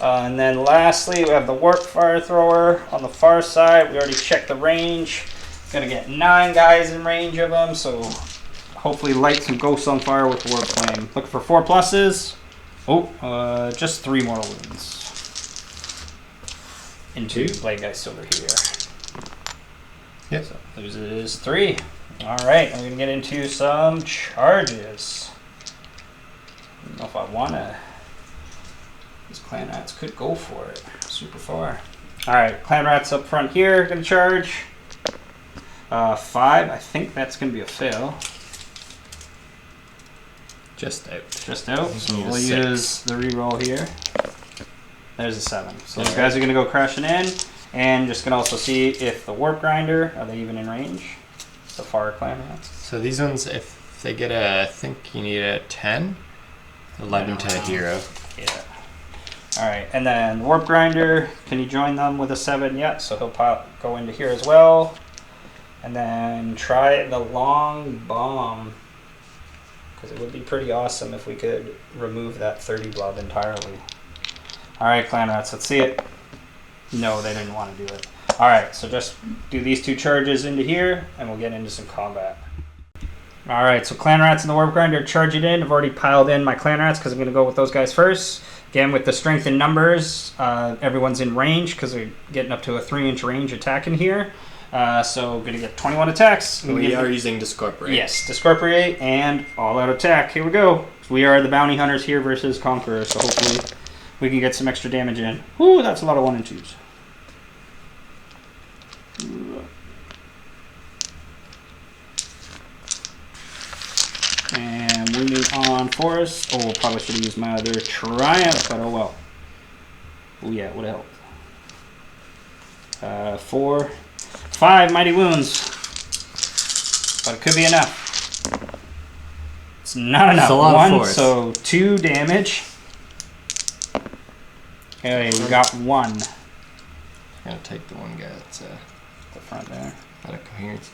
And then lastly, we have the Warp Fire Thrower on the far side. We already checked the range. Gonna get 9 guys in range of him, so hopefully light some ghosts on fire with Warp Flame. Looking for 4 pluses. Oh, just 3 mortal wounds. Into Blade Guy Silver here. Yep. So loses 3. Alright, I'm gonna get into some charges. I don't know if I wanna. These Clanrats could go for it. Super far. Alright, Clanrats up front here, gonna charge. 5, I think that's gonna be a fail. Just out. Just out. So Need a we'll 6. use the reroll here. There's a 7. So those guys are gonna go crashing in. And just gonna also see if the Warp Grinder, are they even in range? The far Clanrats. So these ones, if they get a, I think you need a 10. 11 to a hero. Yeah. Alright, and then Warp Grinder, can you join them with a 7 yet? So he'll go into here as well. And then try the Long Bomb. Because it would be pretty awesome if we could remove that 30 blob entirely. Alright, Clanrats, let's see it. No, they didn't want to do it. Alright, so just do these 2 charges into here, and we'll get into some combat. All right, so Clanrats and the Warp Grinder charge it in. I've already piled in my Clanrats because I'm going to go with those guys first. Again, with the strength in numbers, everyone's in range because they're getting up to a 3-inch range attack in here. So going to get 21 attacks. We are using Discorporate. Yes, Discorporate and all-out attack. Here we go. We are the bounty hunters here versus conquerors, so hopefully we can get some extra damage in. Ooh, that's a lot of 1 and 2s. And moving on Forest. Oh, probably should have used my other Triumph, but oh well. Oh yeah, it would have helped. 4, 5 mighty wounds. But it could be enough. It's not enough. It's a lot of 1, force. so 2 damage. Okay, we got 1. I'm gonna take the one guy that's The front there. out of coherence.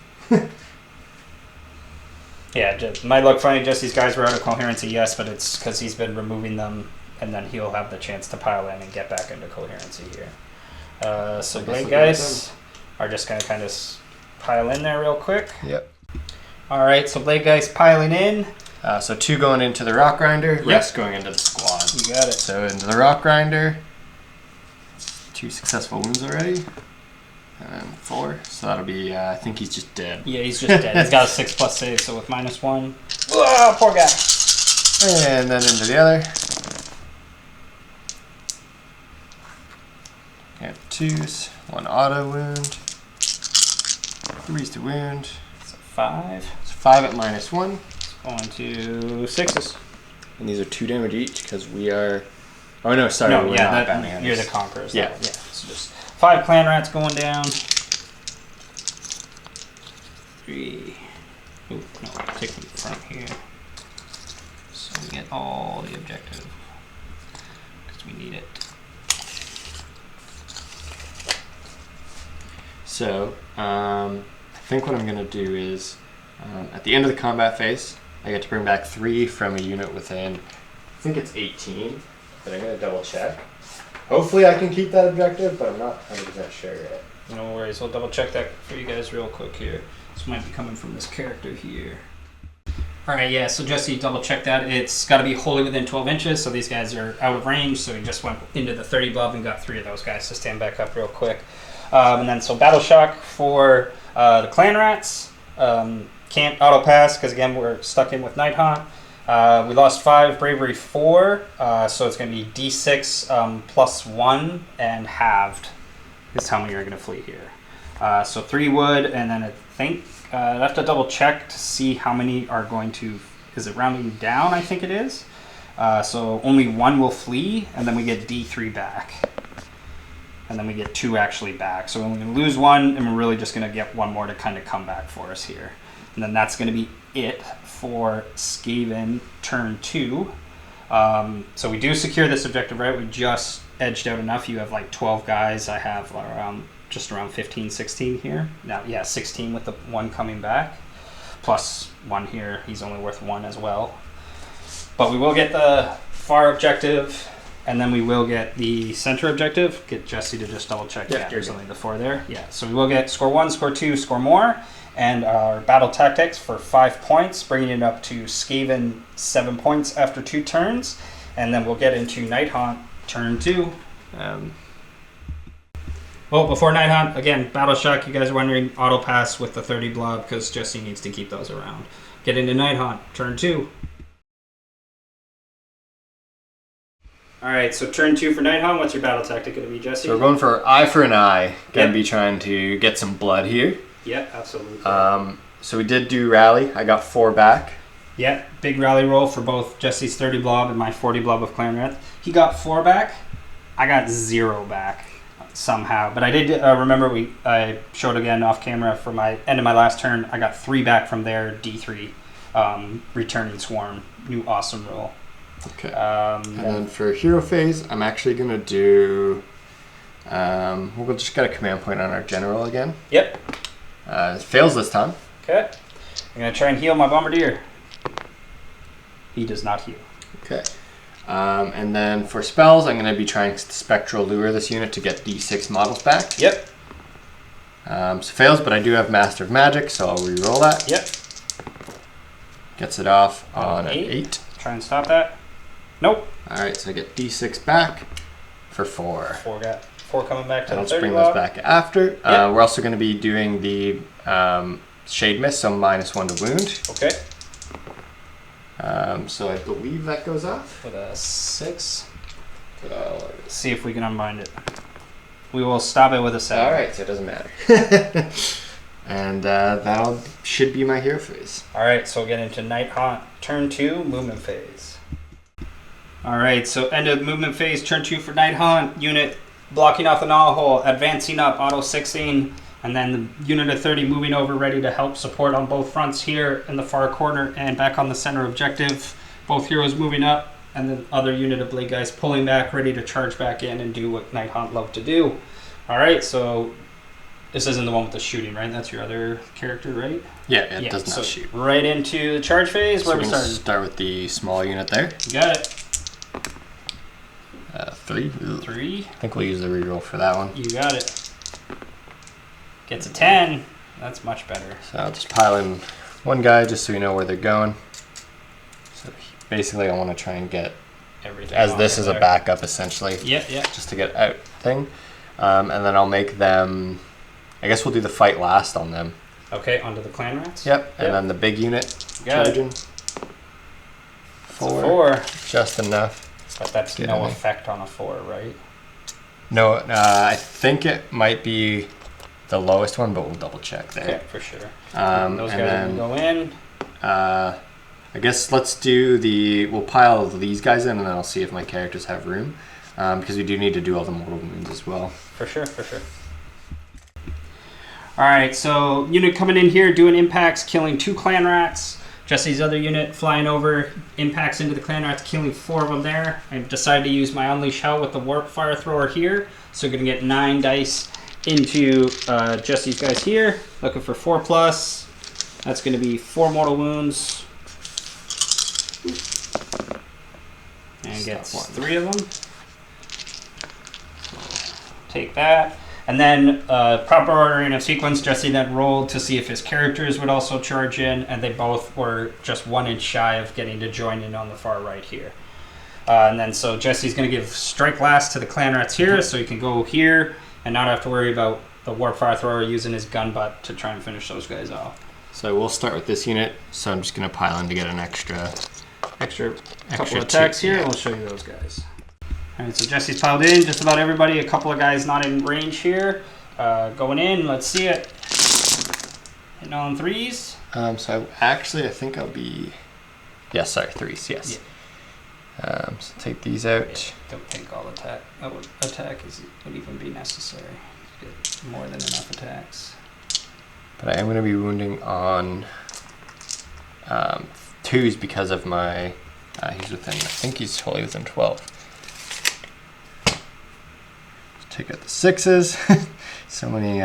Yeah, might look funny, just these guys were out of coherency, yes, but it's because he's been removing them, and then he'll have the chance to pile in and get back into coherency here. So blade guys are just going to kind of pile in there real quick. Yep. Alright, so blade guys piling in. So 2 going into the Rock Grinder, rest going into the squad. You got it. So into the Rock Grinder, 2 successful wounds already. And 4, so that'll be, I think he's just dead. Yeah, he's just dead. He's got a 6+ save, so with -1. Whoa, poor guy. And then into the other. Got 2s, 1 auto wound, 3's to wound. So 5. It's 5 at -1. Going to 6s. And these are 2 damage each because we are. Oh no, sorry. No, we're yeah, not bounty hunters. you're the conquerors. Yeah. Though. Yeah. So just 5 Clanrats going down. 3. Ooh, no, take from the front here. So we get all the objective. Because we need it. So, I think what I'm going to do is, at the end of the combat phase, I get to bring back 3 from a unit within, I think it's 18, but I'm going to double check. Hopefully I can keep that objective, but I'm not 100% sure yet. No worries, we'll double check that for you guys real quick here. This might be coming from this character here. Alright, yeah, so just so you double check that, it's got to be wholly within 12 inches, so these guys are out of range, so we just went into the 30 blob and got 3 of those guys to stand back up real quick. And then so Battle Shock for the Clanrats. Can't auto pass because again we're stuck in with Nighthaunt. We lost 5, Bravery 4, so it's going to be D6 +1 and halved is how many are going to flee here. So 3 wood, and then I think I have to double check to see how many are going to. Is it rounding down? I think it is. So only 1 will flee, and then we get D3 back. And then we get 2 actually back. So we're only going to lose 1, and we're really just going to get 1 more to kind of come back for us here. And then that's going to be it for Skaven turn 2. So we do secure this objective, right? We just edged out enough. You have like 12 guys. I have just around 15, 16 here. Now, yeah, 16 with the 1 coming back. Plus 1 here. He's only worth 1 as well. But we will get the far objective. And then we will get the center objective. Get Jesse to just double check. Yeah, there's only the 4 there. Yeah, so we will get score 1, score 2, score more. And our battle tactics for 5 points, bringing it up to Skaven 7 points after 2 turns. And then we'll get into Nighthaunt turn 2. Well, before Nighthaunt, again, Battle Shock, you guys are wondering, auto pass with the 30 blob because Jesse needs to keep those around. Get into Nighthaunt turn 2. Alright, so turn 2 for Nighthaunt. What's your battle tactic going to be, Jesse? So we're going for eye for an eye. Going to be trying to get some blood here. Yeah, absolutely. So we did do rally. I got 4 back. Yeah, big rally roll for both Jesse's 30 blob and my 40 blob of Clanrat. He got 4 back. I got 0 back somehow. But I did remember I showed again off camera for my end of my last turn. I got 3 back from their D3 returning swarm. New awesome roll. Okay. And then for hero phase, I'm actually going to do... we'll just get a command point on our general again. Yep. It fails this time. Okay. I'm going to try and heal my Bombardier. He does not heal. Okay. And then for spells, I'm going to be trying to Spectral Lure this unit to get D6 models back. Yep. So fails, but I do have Master of Magic, so I'll re-roll that. Yep. Gets it off on an 8. Try and stop that. Nope. Alright, so I get D6 back for 4. 4 coming back to the 30 Let's bring block. those back after. Yep. We're also going to be doing the Shade Mist, so -1 to wound. Okay. So I believe that goes off. With a 6. See if we can unbind it. We will stop it with a 7. Alright, so it doesn't matter. And that should be my hero phase. Alright, so we'll get into Nighthaunt. Turn 2, movement phase. Alright, so end of movement phase, turn 2 for Nighthaunt. Unit blocking off the null hole, advancing up, auto 6ing, and then the unit of 30 moving over, ready to help support on both fronts here in the far corner and back on the center objective. Both heroes moving up, and the other unit of blade guys pulling back, ready to charge back in and do what Nighthaunt love to do. Alright, so this isn't the one with the shooting, right? That's your other character, right? Yeah, it does not shoot. Right into the charge phase. So Where we're we going to started. start with the small unit there. You got it. 3. 3. I think we'll use the reroll for that one. You got it. Gets a 10. That's much better. So I'll just pile in one guy just so we know where they're going. So basically I want to try and get, Everything. as this is a backup essentially. Yep, yep. Just to get out thing. And then I'll make them, I guess we'll do the fight last on them. Okay, onto the Clanrats. Yep, and then the big unit Got charging. it. 4. Just enough. But that's Get no in. effect on a 4, right? No, I think it might be the lowest one, but we'll double check there. Okay, for sure. and Those guys then, will go in. I guess let's do we'll pile these guys in and then I'll see if my characters have room. Because we do need to do all the mortal wounds as well. For sure, for sure. Alright, so unit coming in here, doing impacts, killing 2 Clanrats. Jesse's other unit flying over, impacts into the Clanrats, killing 4 of them there. I decided to use my Unleash Hell with the Warp Fire Thrower here. So we're going to get 9 dice into Jesse's guys here. Looking for 4+. That's going to be 4 mortal wounds. And gets 3 of them. Take that. And then proper ordering of sequence, Jesse then rolled to see if his characters would also charge in, and they both were just 1 inch shy of getting to join in on the far right here. And then so Jesse's going to give strike last to the Clanrats here, so he can go here and not have to worry about the Warp Fire Thrower using his gun butt to try and finish those guys off. So we'll start with this unit, so I'm just going to pile in to get an extra couple of attacks here, and we'll show you those guys. Alright, so Jesse's piled in, just about everybody, a couple of guys not in range here. Going in, let's see it. Hitting on 3s. So I think I'll be, yes, sorry, 3s, yes. Yeah. So take these out. Don't think all attack would even be necessary. Get more than enough attacks. But I am going to be wounding on 2s because of my, he's within, I think he's totally within 12. Take out the 6s. So many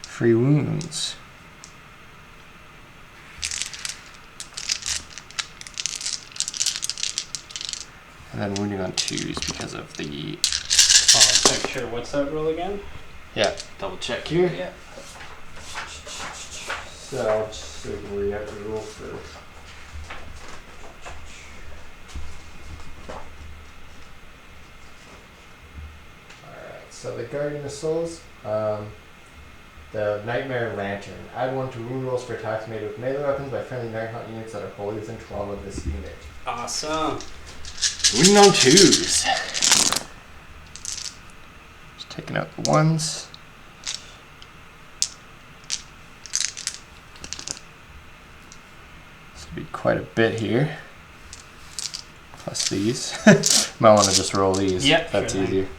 free wounds. And then wounding on 2s because of the... Oh, check sure. What's that rule again? Yeah, double check here. Yeah. So, just so we can read out the rule for... So the Guardian of Souls, the Nightmare Lantern. Add 1 to wound rolls for attacks made with melee weapons by friendly Nighthaunt units that are wholly within 12 of this unit. Awesome. Wounding on 2s. Just taking out the 1s. This will be quite a bit here. Plus these. Might want to just roll these. Yep, That's sure easier. Thing.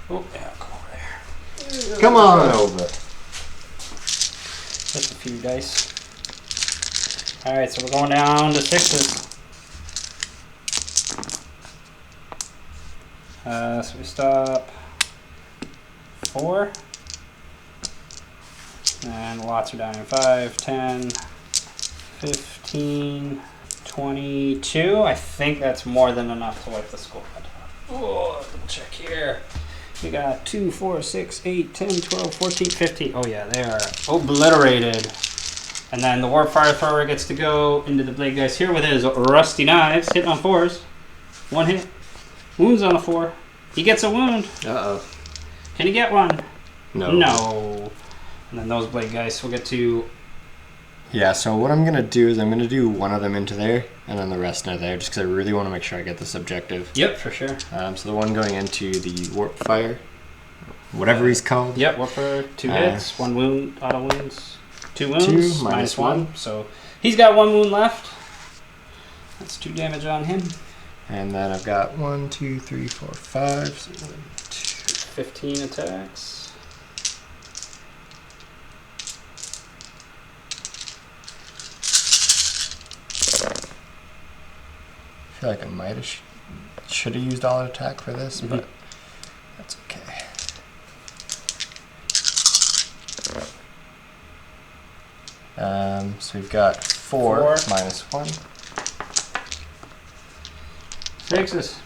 Oh, yeah, come over there. Come on over. Just a few dice. Alright, so we're going down to 6s. So we stop 4. And lots are dying. 5, 10, 15, 22. I think that's more than enough to wipe the squad. Oh, double check here. We got 2, 4, 6, 8, 10, 12, 14, 15. Oh yeah, they are obliterated. And then the Warp Fire Thrower gets to go into the blade guys here with his rusty knives, hitting on 4s. 1 hit. Wounds on a 4. He gets a wound. Uh-oh. Can he get one? No. No. And then those blade guys will get to... Yeah, so what I'm going to do is I'm going to do one of them into there and then the rest into there just because I really want to make sure I get this objective. Yep, for sure. So the one going into the Warp Fire, whatever he's called. Yep, Warp Fire, 2 hits, 1 wound, auto wounds. 2 wounds, minus 1. So he's got 1 wound left. That's 2 damage on him. And then I've got 1, 2, 3, 4, 5. So 1, 2. 15 attacks. I feel like I might have should have used all attack for this, but that's okay. So we've got 4 minus 1. 6s.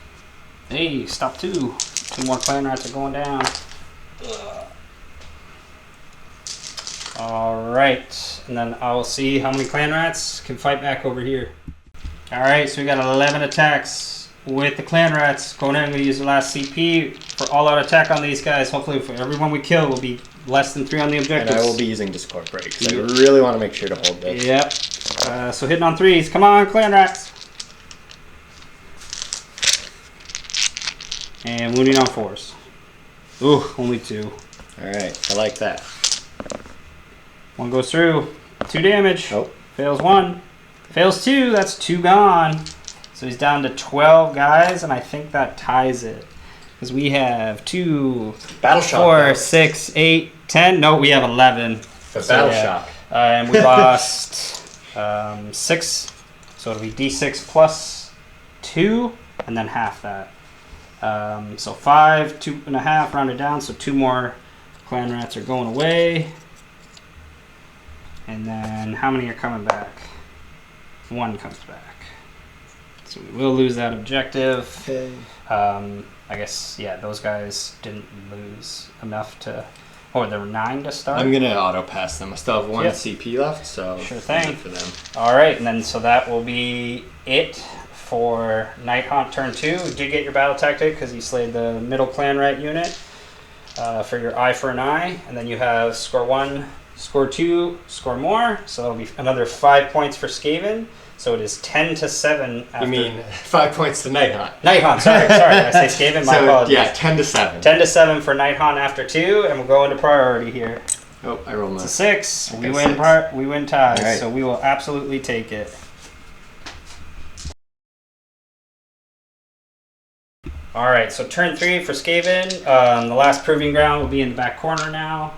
Hey, stop 2. 2 more Clanrats are going down. Alright, and then I'll see how many Clanrats can fight back over here. Alright, so we got 11 attacks with the Clanrats. Going in, I'm going to use the last CP for all-out attack on these guys. Hopefully for everyone we kill will be less than 3 on the objectives. And I will be using Discord Break, so I really want to make sure to hold this. Yep. So hitting on 3s. Come on, Clanrats. And wounding on 4s. Ooh, only 2. Alright, I like that. 1 goes through. 2 damage. Oh. Fails 1. Fails 2. That's 2 gone. So he's down to 12 guys, and I think that ties it. Because we have 2, Battle 4, 6, 8, 10. No, we have 11. The Battle Shock. And we lost 6. So it'll be D6 plus 2, and then half that. So 5, 2.5, rounded down. So 2 more Clanrats are going away. And then how many are coming back? 1 comes back. So we will lose that objective. Okay. I guess, yeah, those guys didn't lose enough to... Oh, there were 9 to start? I'm going to auto-pass them. I still have 1 Yep. CP left, so... Sure thing. For them. All right, and then so that will be it for Nighthaunt turn 2. You did get your battle tactic because you slayed the middle Clanrat unit for your eye for an eye. And then you have score 1, score 2, score more. So that'll be another 5 points for Skaven. So it is 10-7 after... You mean 5 points to Nighthaunt. Nighthaunt, sorry. Did I say Skaven? My apologies. Yeah, 10-7. 10-7 for Nighthaunt after 2, and we'll go into priority here. Oh, I rolled my... It's a 6. Okay, We win ties, right. so we will absolutely take it. Alright, so turn 3 for Skaven. The last proving ground will be in the back corner now.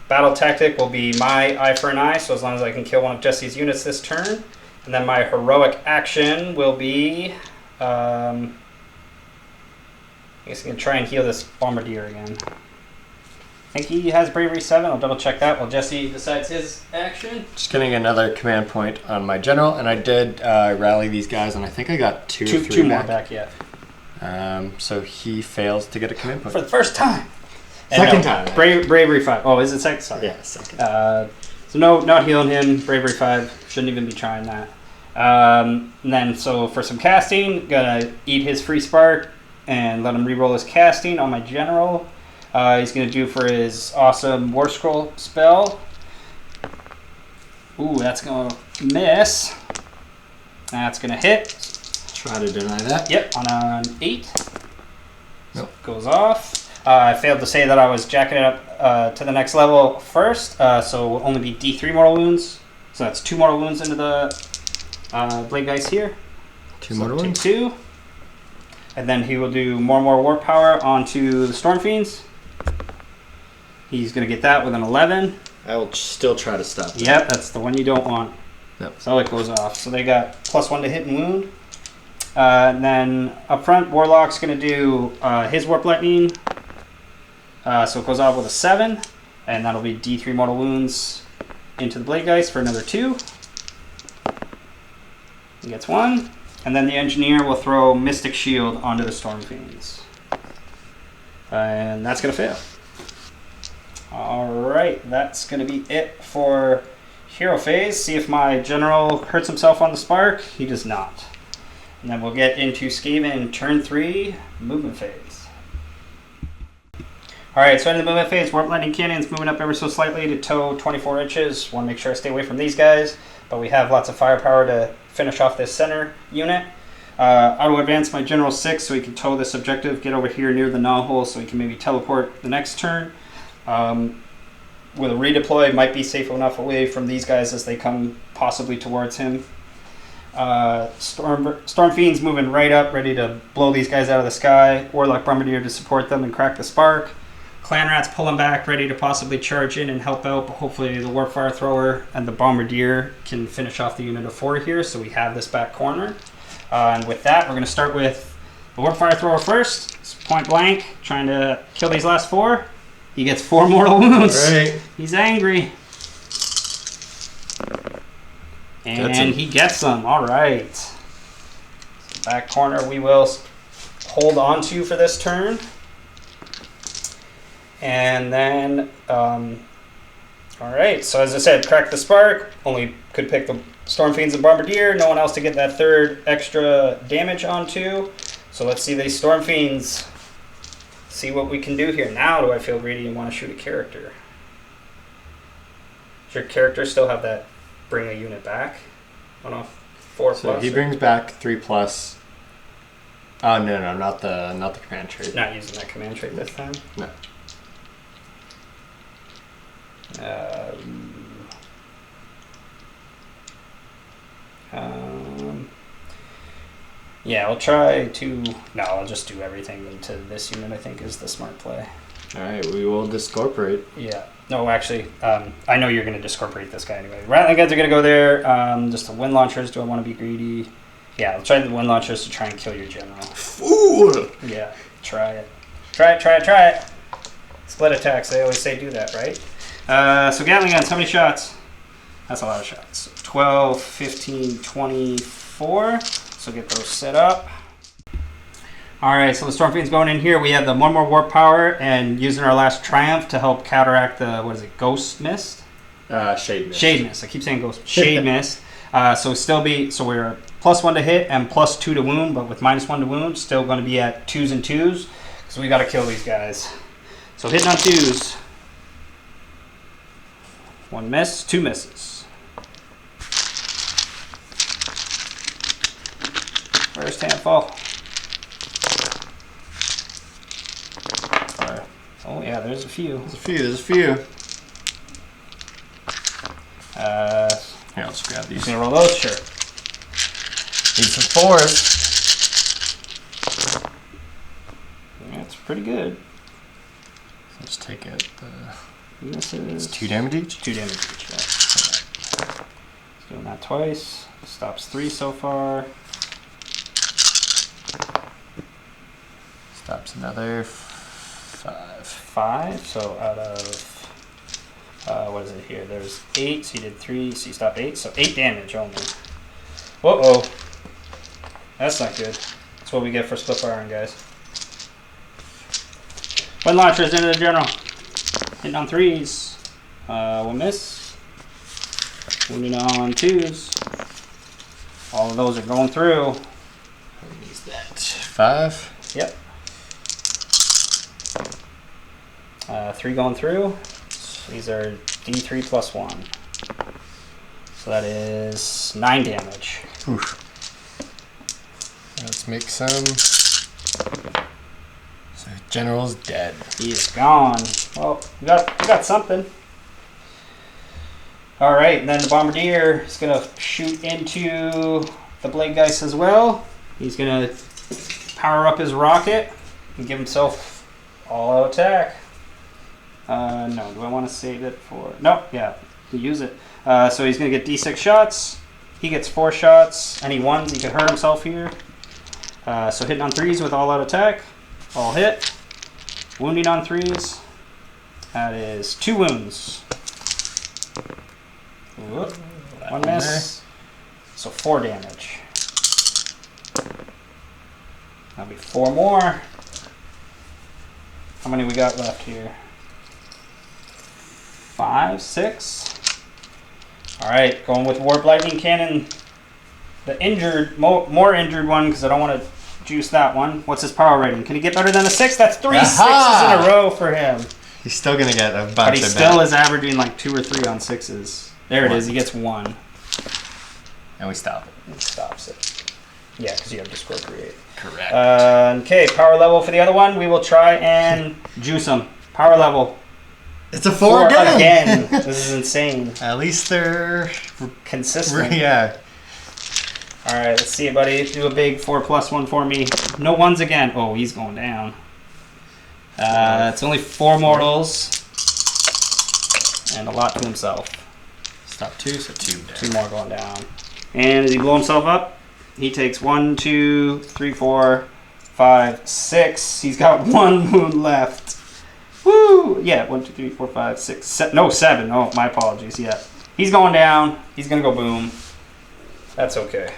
Battle tactic will be my eye for an eye, so as long as I can kill one of Jesse's units this turn. And then my heroic action will be... I guess I'm going to try and heal this Bombardier again. I think he has Bravery 7. I'll double check that while Jesse decides his action. Just getting another command point on my general, and I did rally these guys, and I think I got 2 or 3 two more back, yeah. So he fails to get a command point. For the first time. Second time. Bravery 5. Oh, is it second? Sorry. Yeah, second. So no, not healing him. Bravery 5. Shouldn't even be trying that. And then, so for some casting, gonna eat his free spark and let him reroll his casting on my general. He's gonna do for his awesome War Scroll spell. Ooh, that's gonna miss. That's gonna hit. Try to deny that. Yep, on an 8. Nope. Goes off. I failed to say that I was jacking it up to the next level first, so it will only be D3 mortal wounds. So that's 2 mortal wounds into the blade guys here. 2 mortal wounds. 2. And then he will do more warp power onto the Stormfiends. He's going to get that with an 11. I will still try to stop that. Yep, that's the one you don't want. Yep. So it goes off. So they got +1 to hit and wound. And then up front, Warlock's going to do his Warp Lightning. So it goes off with a 7. And that'll be D3 mortal wounds into the Blade Geist for another 2. He gets 1. And then the Engineer will throw Mystic Shield onto the Stormfiends. And that's going to fail. Alright, that's going to be it for hero phase, see if my general hurts himself on the spark. He does not. And then we'll get into Skaven turn 3, movement phase. Alright, so in the movement phase, Warp Lightning Cannon's moving up ever so slightly to tow 24 inches. Want to make sure I stay away from these guys, but we have lots of firepower to finish off this center unit. Auto advance my general 6 so he can tow this objective, get over here near the null hole so he can maybe teleport the next turn. With a redeploy, might be safe enough away from these guys as they come possibly towards him. Stormfiends moving right up, ready to blow these guys out of the sky. Warlock Bombardier to support them and crack the spark. Clanrats pulling back, ready to possibly charge in and help out, but hopefully the Warpfire Thrower and the Bombardier can finish off the unit of 4 here, so we have this back corner. And with that, we're going to start with the Warpfire Thrower first. It's point blank, trying to kill these last 4. He gets 4 mortal wounds. Right. He's angry. And he gets them. All right. So back corner we will hold on to for this turn. And then, all right. So as I said, crack the spark. Only could pick the Stormfiends and Bombardier. No one else to get that 3rd extra damage onto. So let's see these Stormfiends. See what we can do here. Now do I feel greedy and want to shoot a character? Does your character still have that bring a unit back? Oh no, 4 So plus. he brings back 3+. Oh no, not the command trait. Not using that command trait this time. No. Yeah, I'll try to. No, I'll just do everything into this unit. I think is the smart play. All right, we will discorporate. Yeah. No, actually, I know you're going to discorporate this guy anyway. Ratling guys are going to go there. Just the Windlaunchers. Do I want to be greedy? Yeah, I'll try the Windlaunchers to try and kill your general. Fool! Yeah, try it. Try it. Split attacks. They always say do that, right? So Gatling guns, how many shots? That's a lot of shots. 12, 15, 24. So get those set up. Alright, so the Stormfiend's going in here. We have the one more warp power and using our last triumph to help counteract the, what is it, Ghost Mist? Shade Mist. Shade Mist. I keep saying Ghost. Shade Mist. So we're +1 to hit and +2 to wound, but with -1 to wound, still going to be at 2s and 2s. So we got to kill these guys. So hitting on 2s. 1 miss, 2 misses. First handfall. Oh yeah, there's a few. There's a few. Here, I'll just grab these. You gonna roll those? Sure. These are 4s. That's pretty good. Let's take it. This is It's 2 damage each? 2 damage each, yeah. Right. Doing that twice. Stops 3 so far. Stops another 5. 5, so out of, what is it here? There's 8, so you did 3, so you stopped 8, so 8 damage only. Uh-oh. That's not good. That's what we get for split firing, guys. Windlaunchers into the general. Hitting on 3s. 1 miss. Wounding on 2s. All of those are going through. What is that? 5? Yep. 3 going through. So these are D3 plus 1. So that is 9 damage. Oof. Let's make some. So General's dead. He's gone. Well, we got something. All right, and then the Bombardier is gonna shoot into the Blade Geist as well. He's gonna power up his rocket and give himself all-out attack. No, do I want to save it for? No, yeah, we use it. So he's gonna get D6 shots. He gets 4 shots. Any ones, he could hurt himself here. So hitting on 3s with all-out attack, all hit. Wounding on 3s. That is 2 wounds. Whoop. 1 miss. So 4 damage. That'll be 4 more. How many we got left here? 5, 6. All right, going with Warp Lightning Cannon. The injured, more injured one because I don't want to juice that one. What's his power rating? Can he get better than a 6? That's 3 sixes in a row for him. He's still going to get a bunch. But he still is averaging like 2 or 3 on 6s. There it is. He gets 1. And we stop it. It stops it. Yeah, because you have Discorporate. Correct. Okay, power level for the other one. We will try and juice him. Power level. It's a 4 again. This is insane. At least they're consistent. Yeah. All right, let's see it, buddy. Do a big 4+1 for me. No 1s again. Oh, he's going down. It's only 4 mortals. And a lot to himself. Stop 2, so 2 down. 2 more going down. And does he blow himself up? He takes 1, 2, 3, 4, 5, 6. He's got 1 wound left. Woo! Yeah, 1, 2, 3, 4, 5, 6, no, 7. Oh, my apologies. Yeah. He's going down. He's going to go boom. That's okay.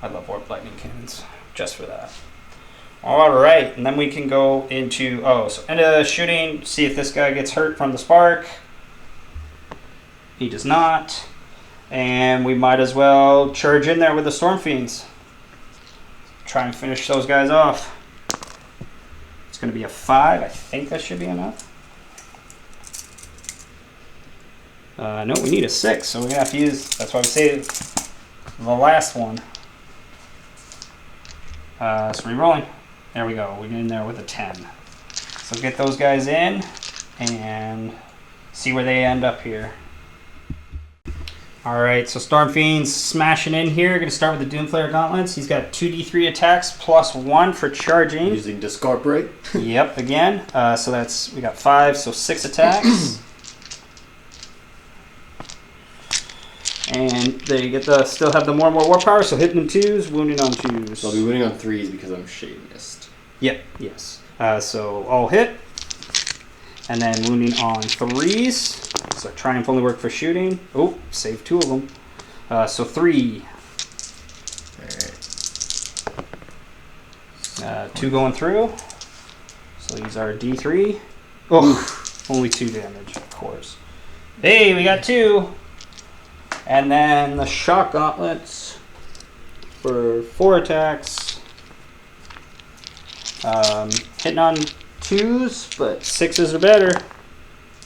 I love Warp Lightning Cannons just for that. All right, and then we can go into, so end of shooting, see if this guy gets hurt from the spark. He does not. And we might as well charge in there with the Stormfiends. Try and finish those guys off. It's going to be a 5. I think that should be enough. No, we need a 6, so we're going to have to use, that's why we say the last one. So re-rolling. There we go. We're in there with a 10. So get those guys in and see where they end up here. All right, so Stormfiends smashing in here. Going to start with the Doomflayer Gauntlets. He's got 2d3 attacks plus 1 for charging. Using Discorporate. Yep, again. So that's, we got 5, so 6 attacks. And they get the still have the more and more war power, so hitting in 2s, wounding on 2s. So I'll be wounding on 3s because I'm Shadenist. Yep, yes. So all hit. And then wounding on 3s. So Triumph only work for shooting. Oh, save 2 of them. So 3. Alright. 2 going through. So these are D3. Oh, only 2 damage, of course. Hey, we got 2. And then the Shock Gauntlets for 4 attacks. Hitting on 2s, but 6s are better.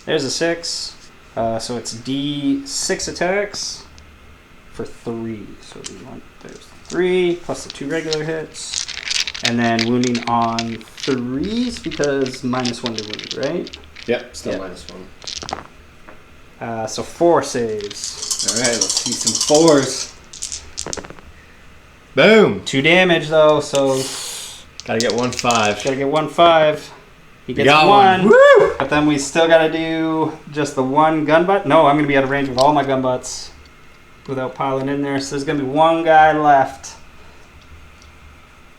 There's a 6. So it's D6 attacks for 3. So there's 3 plus the 2 regular hits. And then wounding on 3s because -1 to wound, right? Yep, still yep. -1. So 4 saves. Alright, let's see some 4s. Boom! 2 damage though, so Gotta get 1 5. gotta get 1 5. He gets got 1. Woo! But then we still gotta do just the 1 gun butt. No, I'm gonna be out of range with all my gun butts without piling in there. So there's gonna be 1 guy left.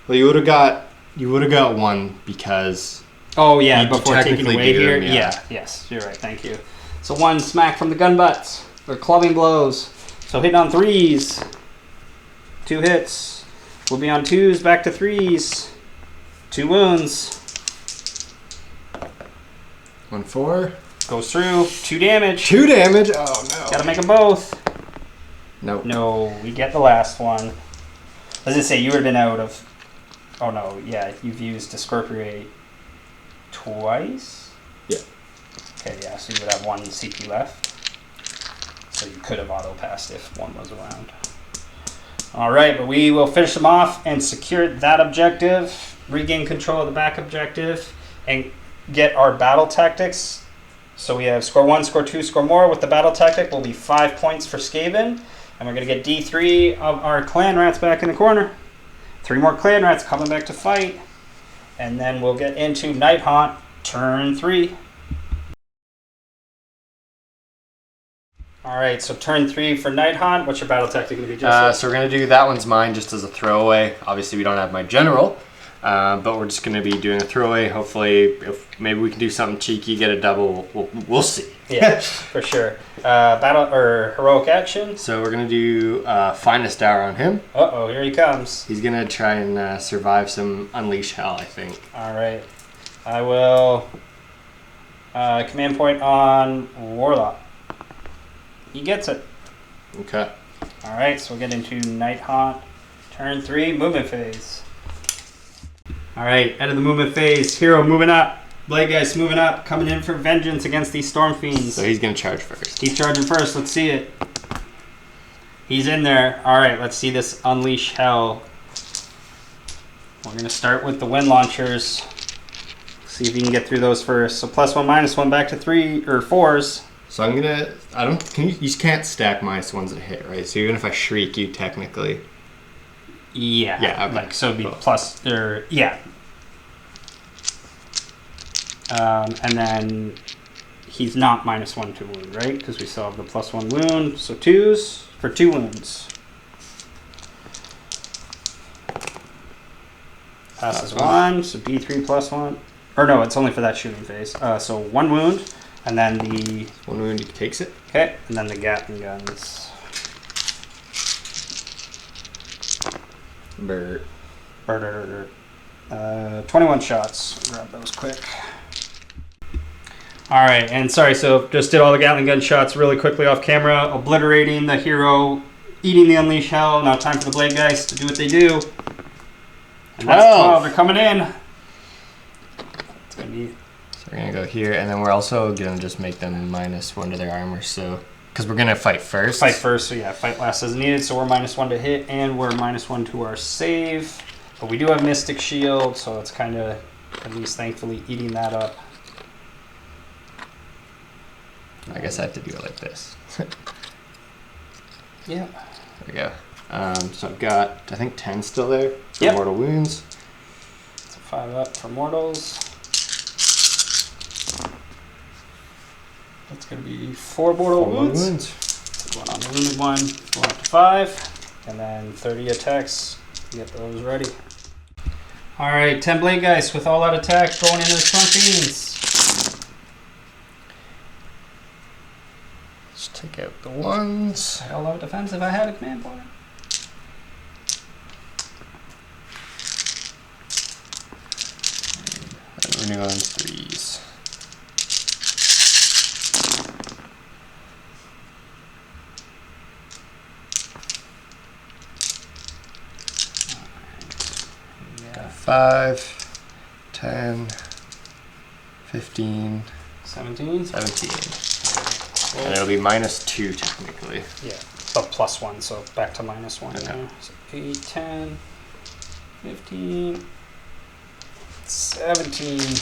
Well, you would have got 1 because. Oh yeah, you before taking technically away beat here. him, yeah. Yes, you're right. Thank you. So 1 smack from the gun butts or clubbing blows. So hitting on 3s. 2 hits. We'll be on 2s, back to 3s. 2 wounds. 1 4. Goes through. 2 damage. 2 damage. Oh no. Gotta make them both. Nope. No, we get the last one. As I say, you would have been out of. Oh no, yeah, you've used Discorporate twice? Yeah. Okay, yeah, so you would have 1 CP left. So you could have auto-passed if 1 was around. Alright, but we will finish them off and secure that objective, regain control of the back objective, and get our battle tactics. So we have score 1, score 2, score more. With the battle tactic will be 5 points for Skaven. And we're going to get D3 of our Clanrats back in the corner. 3 more Clanrats coming back to fight. And then we'll get into Nighthaunt, turn 3. Alright, so turn 3 for Nighthaunt. What's your battle tactic going to be, Jesse? So we're going to do that one's mine just as a throwaway. Obviously, we don't have my general. But we're just going to be doing a throwaway. Hopefully, if maybe we can do something cheeky, get a double. We'll see. Yeah, for sure. Battle or heroic action. So we're going to do Finest Hour on him. Uh-oh, here he comes. He's going to try and survive some Unleash Hell, I think. All right. I will command point on Warlock. he gets it. Okay. All right, so we'll get into Nighthaunt, turn 3, movement phase. All right, out of the movement phase, hero moving up. Blade Geist moving up, coming in for vengeance against these Stormfiends. So he's going to charge first. He's charging first. Let's see it. He's in there. All right, let's see this unleash hell. We're going to start with the Windlaunchers. See if you can get through those first. So +1, -1 back to 3 or 4s. So I'm gonna. I don't. Can you can't stack -1s that hit, right? So even if I shriek you, technically. Yeah. Yeah. Okay. Like so, it'd be plus or yeah. And then he's not -1 to wound, right? Because we still have the +1 wound. So 2s for 2 wounds. Passes 1, so D3 +1. Or no, it's only for that shooting phase. So 1 wound, and then the... 1 wound, he takes it. Okay, and then the Gatling guns. Bird. 21 shots. Grab those quick. Alright, and sorry, so just did all the Gatling gun shots really quickly off camera, obliterating the hero, eating the Unleash Hell. Now time for the Blade Geist to do what they do. And that's 12. They're coming in. It's gonna be... So we're going to go here, and then we're also going to just make them -1 to their armor, so... Because we're going to fight first. Fight first, so yeah, fight last as needed, so we're -1 to hit, and we're -1 to our save. But we do have Mystic Shield, so it's kind of, at least thankfully, eating that up. I guess I have to do it like this. Yeah. There we go. So I've got, I think, 10 still there for Yep. mortal wounds. So 5 up for mortals. That's going to be 4 mortal wounds. So one on the wounded one, going up to 5. And then 30 attacks. Get those ready. Alright, 10 Blade Geist with all out attack going into the Stormfiends. Let's take out the ones. All out defense if I had a command point. And we're going to go in 3s. Yeah. 5, 10, 15, 17? 17. And it'll be -2 technically. Yeah, but +1, so back to -1 Okay. now. So 8, 10, 15, 17.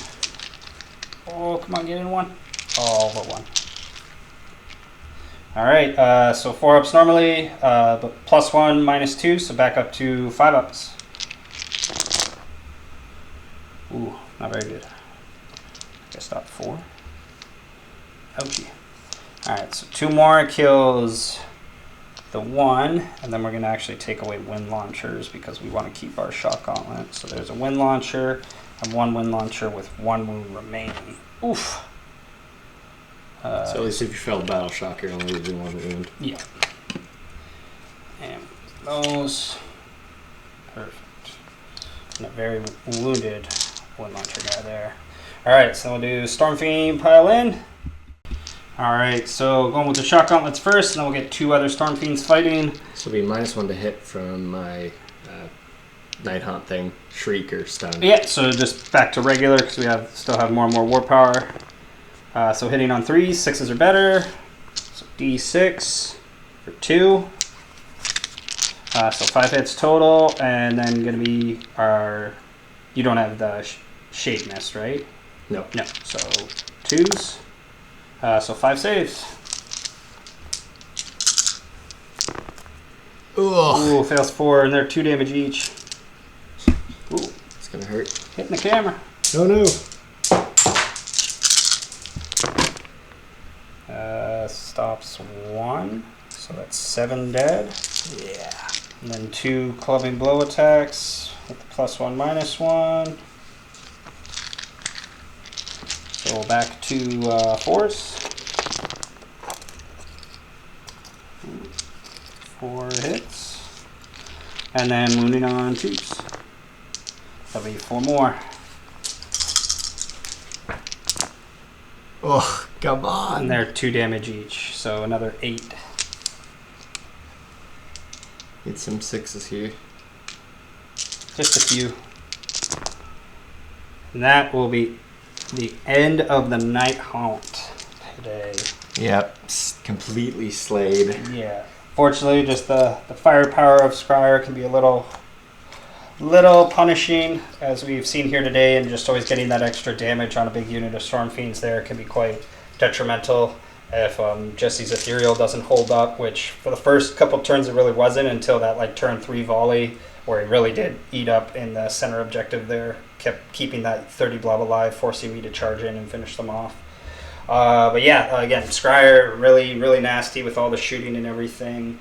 Oh, come on, get in 1. Oh, but 1. Alright, so 4 ups normally, but +1, -2, so back up to 5 ups. Ooh, not very good. I guess stop 4. Ouchie. Alright, so 2 more kills the 1, and then we're going to actually take away Windlaunchers because we want to keep our Shock Gauntlet. So there's a Windlauncher and 1 Windlauncher with 1 wound remaining. Oof! So at least if you fail Battle Shock, you're only losing 1 wound. Yeah. And those. Perfect. And a very wounded Windlauncher guy there. Alright, so we'll do Stormfiend pile in. Alright, so going with the Shock Gauntlets first, and then we'll get 2 other Stormfiends fighting. So it'll be -1 to hit from my Nighthaunt thing, Shriek or Stun. Yeah, so just back to regular because we still have more and more war power. So hitting on 3s, 6s are better. So D6 for 2. So 5 hits total, and then going to be our... You don't have the Shade Mist, right? No. No, so 2s. So 5 saves. Ugh. Ooh, fails 4, and they're 2 damage each. Ooh, It's gonna hurt. hitting the camera. Oh no. Stops 1, so that's 7 dead. Yeah. And then 2 clubbing blow attacks with the +1, -1. So back to 4s. 4 hits. And then wounding on 2s. That'll be 4 more. Oh, come on. And they're 2 damage each, so another 8. Need some 6s here. Just a few. And that will be the end of the Nighthaunt today. Yep, completely slayed. Yeah. Fortunately, just the firepower of Scryer can be a little punishing, as we've seen here today, and just always getting that extra damage on a big unit of Stormfiends there can be quite detrimental if Jesse's Ethereal doesn't hold up, which for the first couple turns it really wasn't until that like turn 3 volley where he really did eat up in the center objective there, kept keeping that 30 blob alive, forcing me to charge in and finish them off. But yeah, again, Scryer really, really nasty with all the shooting and everything.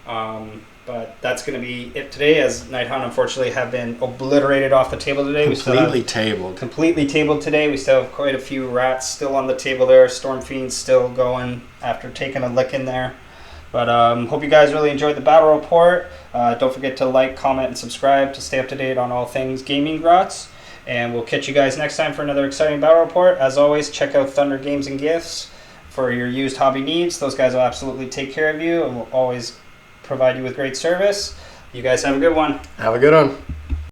But that's going to be it today, as Nighthaunt unfortunately have been obliterated off the table today. Completely tabled. Completely tabled today. We still have quite a few rats still on the table there. Stormfiends still going after taking a lick in there. But hope you guys really enjoyed the battle report. Don't forget to like, comment, and subscribe to stay up to date on all things gaming Grotz. And we'll catch you guys next time for another exciting battle report. As always, check out Thunder Games and Gifts for your used hobby needs. Those guys will absolutely take care of you and will always provide you with great service. You guys have a good one. Have a good one.